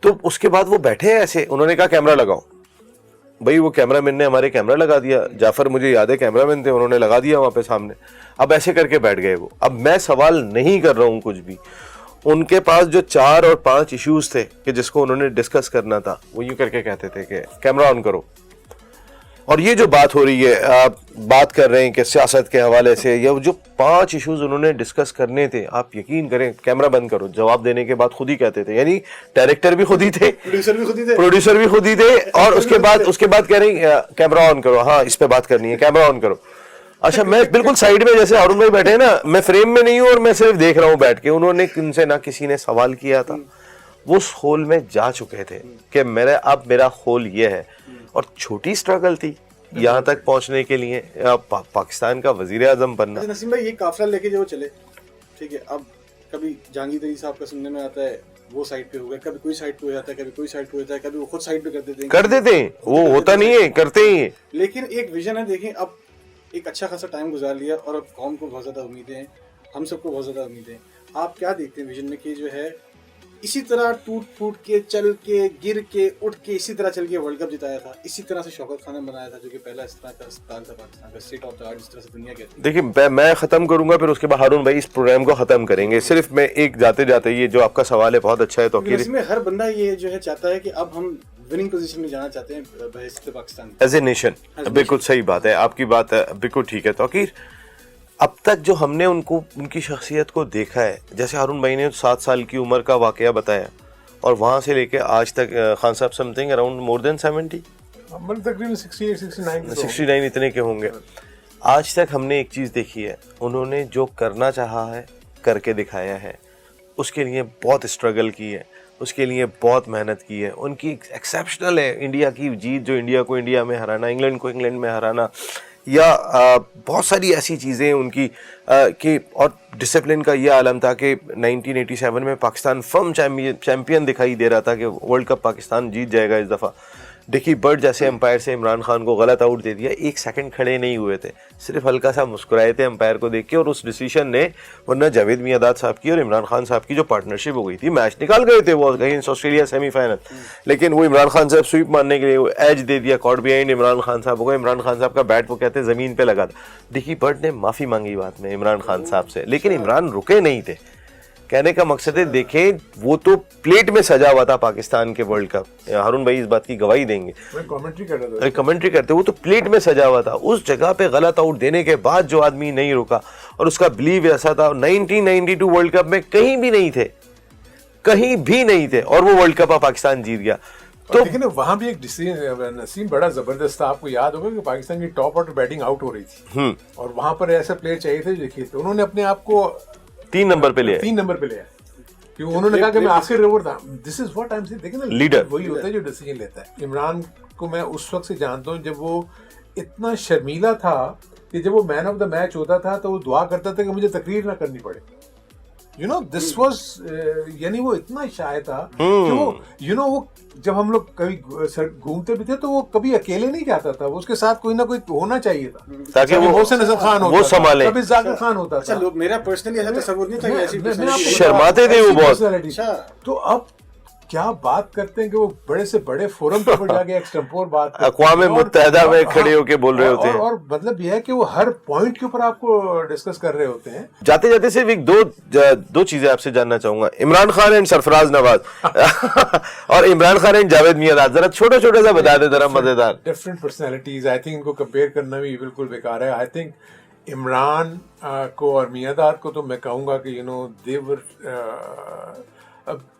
तो उसके बाद वो बैठे हैं ऐसे, उन्होंने कहा कैमरा लगाओ। भाई वो कैमरामैन ने हमारे कैमरा लगा दिया, जाफर मुझे याद है कैमरामैन थे, उन्होंने लगा दिया वहाँ पे सामने। अब ऐसे करके बैठ गए वो। अब मैं सवाल नहीं कर रहा हूँ कुछ भी, उनके पास जो 4 और 5 इश्यूज थे कि जिसको उन्होंने डिस्कस करना था, वो यूँ करके कहते थे कि कैमरा ऑन करो। और ये जो बात हो रही है, आप बात कर रहे हैं कि सियासत के हवाले से, या जो 5 इश्यूज उन्होंने डिस्कस करने थे, आप यकीन करें कैमरा बंद करो, जवाब देने के बाद खुद ही कहते थे, यानी डायरेक्टर भी खुद ही थे, प्रोड्यूसर भी खुद ही थे, और उसके बाद कह रहे हैं कैमरा ऑन करो, हाँ इस पे बात करनी है, कैमरा ऑन करो। अच्छा मैं बिल्कुल साइड में, जैसे हारून भाई बैठे हैं ना, मैं फ्रेम में नहीं हूँ और मैं सिर्फ देख रहा हूँ बैठ के। उन्होंने उनसे ना किसी ने सवाल किया था, वो उस होल में जा चुके थे कि मेरा होल ये है। और छोटी स्ट्रगल थी यहाँ तक पहुँचने के लिए, पाकिस्तान का वजीर आजम बनना। नसीम भाई ये काफिला लेके जो चले, ठीक है, अब कभी जहांगीर साहब का सुनने में आता है वो साइड पे हो गया, कभी कोई साइड पे हो जाता है, कभी कोई साइड पे हो जाता है, कभी वो खुद साइड पे कर देते हैं, वो होता नहीं है, करते ही। लेकिन एक विजन है, देखें अब एक अच्छा खासा टाइम गुजार लिया और अब कौम को बहुत ज्यादा उम्मीदें हैं, हम सबको बहुत ज्यादा उम्मीदें हैं। आप क्या देखते हैं विजन में कि जो है इसी तरह टूट फूट के, चल के, गिर के, उठ के, इसी तरह चल के वर्ल्ड कप जिताया था, इसी तरह से शौकत खान ने बनाया था, जो कि पहला इस तरह का अस्पताल था पाकिस्तान का, स्टेट ऑफ द आर्ट, जिस तरह से दुनिया कहती है। देखिए मैं खत्म करूंगा, फिर उसके बाद हारून भाई इस प्रोग्राम को खत्म करेंगे। सिर्फ मैं एक जाते जाते, ये जो आपका सवाल है बहुत अच्छा है, तो इसमें हर बंदा ये जो है चाहता है कि अब हम विनिंग पोजीशन में जाना चाहते हैं बहैसियत पाकिस्तान एज ए नेशन। बिल्कुल सही बात है, आपकी बात बिल्कुल ठीक है। तो अब तक जो हमने उनकी शख्सियत को देखा है, जैसे हारून भाई ने 7 साल की उम्र का वाकया बताया, और वहाँ से लेके आज तक खान साहब समथिंग अराउंड मोर देन 70, तकरीबन 69 इतने के होंगे। आज तक हमने एक चीज़ देखी है, उन्होंने जो करना चाहा है करके दिखाया है, उसके लिए बहुत स्ट्रगल की है, उसके लिए बहुत मेहनत की है। उनकी एक्सेप्शनल है इंडिया की जीत, जो इंडिया को इंडिया में हराना, इंग्लैंड को इंग्लैंड में हराना, या बहुत सारी ऐसी चीज़ें उनकी कि, और डिसिप्लिन का ये आलम था कि 1987 में पाकिस्तान फर्म चैम्पियन दिखाई दे रहा था कि वर्ल्ड कप पाकिस्तान जीत जाएगा इस दफ़ा। डिकी बर्ड जैसे अंपायर से इमरान खान को गलत आउट दे दिया, 1 सेकंड खड़े नहीं हुए थे, सिर्फ हल्का सा मुस्कुराए थे अंपायर को देख के, और उस डिसीजन ने, वरना जावेद मियांदाद साहब की और इमरान खान साहब की जो पार्टनरशिप हो गई थी, मैच निकाल गए थे वो अगेंस्ट ऑस्ट्रेलिया सेमीफाइनल, लेकिन वो इमरान खान साहब स्वीप मारने के लिए वो एज दे दिया, कॉट बिहाइंड इमरान खान साहब हो गए। इमरान खान साहब का बैट वो कहते ज़मीन पर लगा था। डिकी बर्ड ने माफ़ी मांगी बात में इमरान खान साहब से, लेकिन इमरान रुके नहीं थे। कहने का मकसद है, देखें वो तो प्लेट में सजा हुआ था पाकिस्तान के वर्ल्ड कप, हारून भाई इस बात की गवाही देंगे, कमेंट्री करते, वो तो प्लेट में सजा हुआ था। उस जगह पे गलत आउट देने के बाद जो आदमी नहीं रुका, और उसका बिलीव ऐसा था, 1992 वर्ल्ड कप में कहीं भी नहीं थे, और वो वर्ल्ड कप पाकिस्तान जीत गया। तो लेकिन वहां भी एक डिसीजन नसीम बड़ा जबरदस्त था। आपको याद होगा कि पाकिस्तान की टॉप ऑर्डर बैटिंग आउट हो रही थी, और वहां पर ऐसे प्लेयर चाहिए थे, देखिए तो उन्होंने अपने आप को 3 नंबर पे लिया, क्योंकि उन्होंने कहा कि मैं आखिर ओवर था। This is what I am saying. देखिए ना, लीडर वही होता है जो डिसीजन लेता है। इमरान को मैं उस वक्त से जानता हूँ जब वो इतना शर्मीला था कि जब वो मैन ऑफ द मैच होता था तो वो दुआ करता था कि मुझे तकरीर ना करनी पड़े। दिस वाज, यानी वो इतना शाय था कि वो वो जब हम लोग कभी घूमते भी थे तो वो कभी अकेले नहीं जाता था, वो उसके साथ कोई ना कोई होना चाहिए था, ताकि वो मोहसिन नजर खान होता, वो संभाले, कभी जाकिर खान होता था। लोग, मेरा पर्सनली ऐसा तस्वीर नहीं था कि ऐसी शर्माते थे वो बहुत। तो अब क्या बात करते हैं कि वो बड़े से बड़े फोरम पे जाके एक्सटेम्पोर बात करते हैं। अक़वाम मुत्तहिदा में खड़े होके बोल रहे होते हैं। और मतलब यह है कि वो हर पॉइंट के ऊपर आपको डिस्कस कर रहे होते हैं। जाते जाते सिर्फ एक दो चीजें आपसे जानना चाहूंगा, इमरान खान एंड सरफराज नवाज और इमरान खान एंड जावेद मियांदाद, जरा छोटा छोटा सा बता दे जरा, मजेदार। डिफरेंट पर्सनैलिटीज, आई थिंक इनको कंपेयर करना भी बिल्कुल बेकार है। आई थिंक इमरान को और मियांदाद को तो मैं कहूँगा कि देवर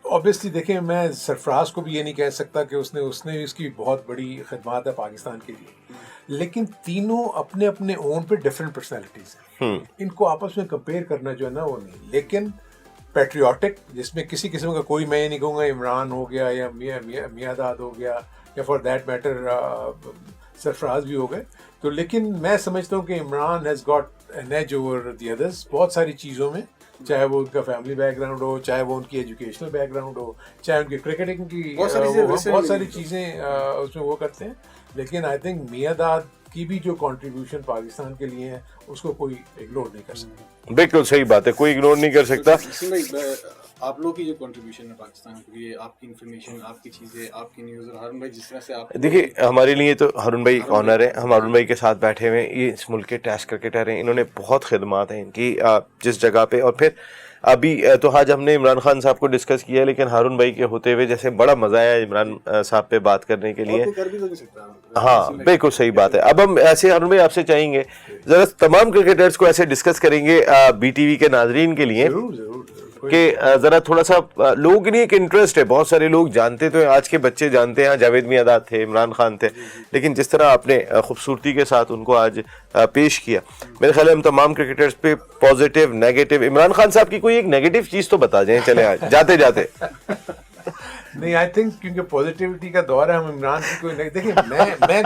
ऑब्वियसली देखें, मैं सरफराज को भी ये नहीं कह सकता कि उसने इसकी बहुत बड़ी खिदमत है पाकिस्तान के लिए, लेकिन तीनों अपने अपने ओन पे डिफरेंट पर्सनैलिटीज हैं। इनको आपस में कंपेयर करना जो है ना वो नहीं, लेकिन पैट्रियाटिक जिसमें किसी किस्म का कोई, मैं ये नहीं कहूँगा इमरान हो गया या मियांदाद हो गया या फॉर दैट मैटर सरफराज भी हो गए, तो लेकिन मैं समझता हूँ कि Imran has got an edge over the others बहुत सारी चीज़ों में, चाहे वो उनका फैमिली बैकग्राउंड हो, चाहे वो उनकी एजुकेशनल बैकग्राउंड हो, चाहे उनकी क्रिकेटिंग की बहुत सारी चीज़ें उसमें वो करते हैं। लेकिन आई थिंक मियांदाद की भी जो कंट्रीब्यूशन पाकिस्तान के लिए है उसको कोई इग्नोर नहीं कर सकता। बिल्कुल सही बात है, कोई इग्नोर नहीं कर सकता। आप लोग की जो कंट्रीब्यूशन है पाकिस्तान के लिए, आपकी इन्फॉर्मेशन, आपकी चीज़ें, आपकी न्यूज़, और हारून भाई जिस तरह से आप, देखिए हमारे लिए तो हारून भाई एक ऑनर है, हम हारून भाई के साथ बैठे हुए हैं। ये इस मुल्क के टेस्ट क्रिकेटर हैं, इन्होंने बहुत खिदमत हैं इनकी जिस जगह पे। और फिर अभी तो आज हमने इमरान खान साहब को डिस्कस किया, लेकिन हारून भाई के होते हुए जैसे बड़ा मजा आया इमरान साहब पे बात करने के लिए। कर भी तो नहीं सकता। हाँ बिल्कुल सही बात है। अब हम ऐसे हारून भाई आपसे चाहेंगे जरा तमाम क्रिकेटर्स को ऐसे डिस्कस करेंगे BTV के नाजरीन के लिए कि जरा थोड़ा सा लोगों के लिए एक इंटरेस्ट है। बहुत सारे लोग जानते तो हैं, आज के बच्चे जानते हैं जावेद मियांदाद थे, इमरान खान थे, लेकिन जिस तरह आपने खूबसूरती के साथ उनको आज पेश किया, मेरे ख्याल हम तमाम क्रिकेटर्स पे पॉजिटिव नेगेटिव, इमरान खान साहब की कोई एक नेगेटिव चीज तो बता जाए चले आज जाते जाते। नहीं, आई थिंक क्योंकि पॉजिटिविटी का दौर है, हम इमरान की कोई देखिए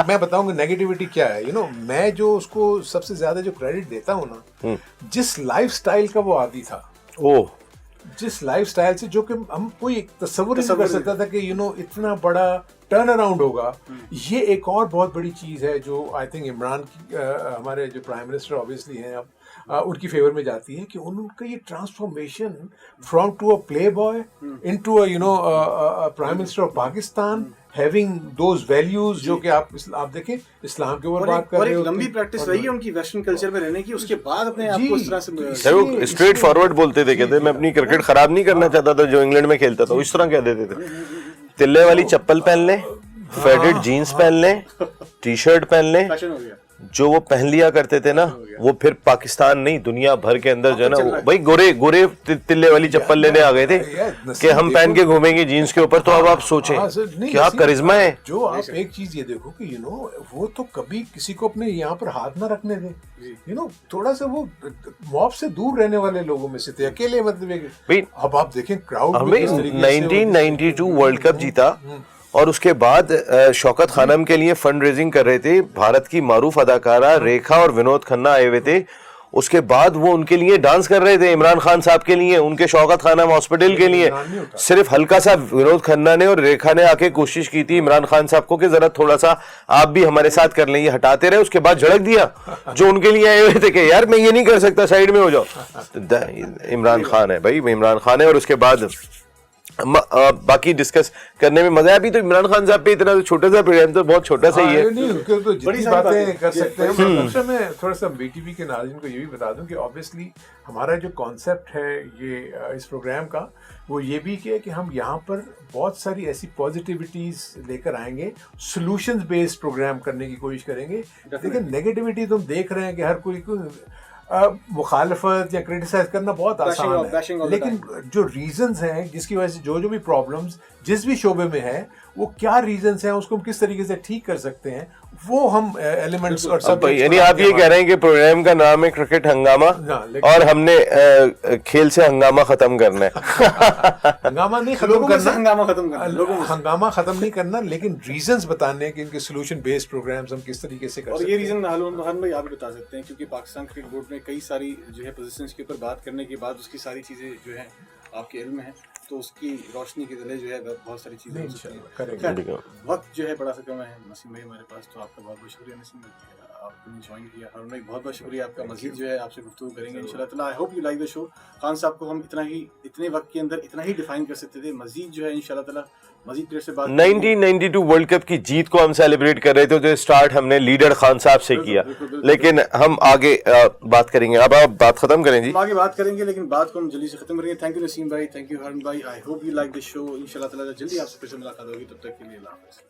मैं बताऊंगा नेगेटिविटी क्या है। मैं जो उसको सबसे ज्यादा जो क्रेडिट देता हूँ ना, जिस लाइफस्टाइल का वो आदी था, ओह जिस लाइफस्टाइल से, जो कि हम कोई तस्वुर नहीं कर सकता था कि इतना बड़ा टर्न अराउंड होगा। ये एक और बहुत बड़ी चीज़ है जो आई थिंक इमरान की हमारे जो प्राइम मिनिस्टर ऑब्वियसली हैं अब उनकी फेवर में जाती है कि उनका ये transformation from to a playboy into a prime minister of Pakistan having those values जो कि आप देखें इस्लाम के ऊपर बात कर रहे हो। लंबी प्रैक्टिस रही है उनकी वेस्टर्न कल्चर में रहने की, उसके बाद अपने आप को इस तरह से वो स्ट्रेट फॉरवर्ड बोलते थे, कहते मैं अपनी क्रिकेट खराब नहीं करना चाहता था जो इंग्लैंड में खेलता था, इस तरह कह देते थे। तिल्ले वाली चप्पल पहन ले, फेडेड जीन्स पहन ले, टी शर्ट पहन ले, जो वो पहन लिया करते थे ना, वो फिर पाकिस्तान नहीं दुनिया भर के अंदर जो है ना, भाई गोरे गोरे तिल्ले वाली चप्पल लेने आ गए थे कि हम पहन के घूमेंगे जीन्स के ऊपर। तो अब आप सोचें क्या करिश्मा है। जो आप एक चीज ये देखो कि वो तो कभी किसी को अपने यहाँ पर हाथ ना रखने दे, थोड़ा सा वो मॉब से दूर रहने वाले लोगों में से थे, अकेले मतलब। अब आप देखें क्राउड, 1992 वर्ल्ड कप जीता और उसके बाद शौकत खानम के लिए फंड रेजिंग कर रहे थे, भारत की मारूफ अदाकारा रेखा और विनोद खन्ना आए हुए थे। उसके बाद वो उनके लिए डांस कर रहे थे, इमरान खान साहब के लिए, उनके शौकत खानम हॉस्पिटल के लिए। सिर्फ हल्का सा विनोद खन्ना ने और रेखा ने आके कोशिश की थी इमरान खान साहब को कि जरा थोड़ा सा आप भी हमारे साथ कर लें, ये हटाते रहे। उसके बाद झड़क दिया जो उनके लिए आए हुए थे कि यार मैं ये नहीं कर सकता, साइड में हो जाओ। इमरान खान है भाई, इमरान खान है। और उसके बाद बाकी डिस्कस करने में मजा है। अभी तो इमरान खान साहब पे इतना छोटा सा प्रोग्राम तो बहुत छोटा सा ही है, तो जितनी बातें कर सकते हैं। मैं थोड़ा सा BTV के नाज़रीन को ये भी बता दूं कि ऑब्वियसली हमारा जो कॉन्सेप्ट है ये इस प्रोग्राम का, वो ये भी कि हम यहाँ पर बहुत सारी ऐसी पॉजिटिविटीज लेकर आएंगे, सॉल्यूशंस बेस्ड प्रोग्राम करने की कोशिश करेंगे। लेकिन नेगेटिविटी तुम देख रहे हैं कि हर कोई मुखालफत या क्रिटिसाइज करना बहुत आसान है, लेकिन जो रीजंस हैं जिसकी वजह से जो भी प्रॉब्लम्स जिस भी शोबे में है, वो क्या रीजंस हैं, उसको हम किस तरीके से ठीक कर सकते हैं, वो हम एलिमेंट्स और सब। यानी आप ये कह रहे हैं कि प्रोग्राम का नाम है क्रिकेट हंगामा और हमने खेल से हंगामा खत्म करना है। हंगामा नहीं खत्म करना, हंगामा खत्म नहीं करना, लेकिन रीजंस बताने कि इनके सोल्यूशन बेस्ड प्रोग्राम्स हम किस तरीके से कर सकते हैं। और ये रीजन हारून भाई आप बता सकते हैं, क्योंकि पाकिस्तान क्रिकेट बोर्ड में कई सारी जो है पोजीशंस के ऊपर बात करने के बाद उसकी सारी चीजें जो है आपके इल्म में है, तो उसकी रोशनी के तले जो है बहुत सारी चीजें हो सकती हैं। वक्त जो है बड़ा सा कम है नसीम भाई हमारे पास, तो आपका बहुत बहुत शुक्रिया नसीम भाई। आपने ज्वाइन किया। हारून भाई बहुत बहुत शुक्रिया आपका। मजीद जो है आपसे गुफ्तगू करेंगे इंशाल्लाह ताला। I hope you like the show. Khan साहब को हम इतने वक्त के अंदर इतना ही डिफाइन कर सकते थे। मजीद जो है इंशाल्लाह ताला मजीद देर से बात 1992 वर्ल्ड कप की जीत को हम सेलिब्रेट कर रहे थे, तो स्टार्ट हमने लीडर खान साहब से किया, लेकिन हम आगे बात करेंगे। अब आप बात खत्म करें जी। हम आगे बात करेंगे, लेकिन बात को हम जल्दी से खत्म करेंगे। थैंक यू नसीम भाई, थैंक यू हारून भाई। I hope you like the show. इंशाल्लाह ताला जल्दी आपसे फिर से मुलाकात होगी। तब तक के लिए अल्लाह हाफ़िज़।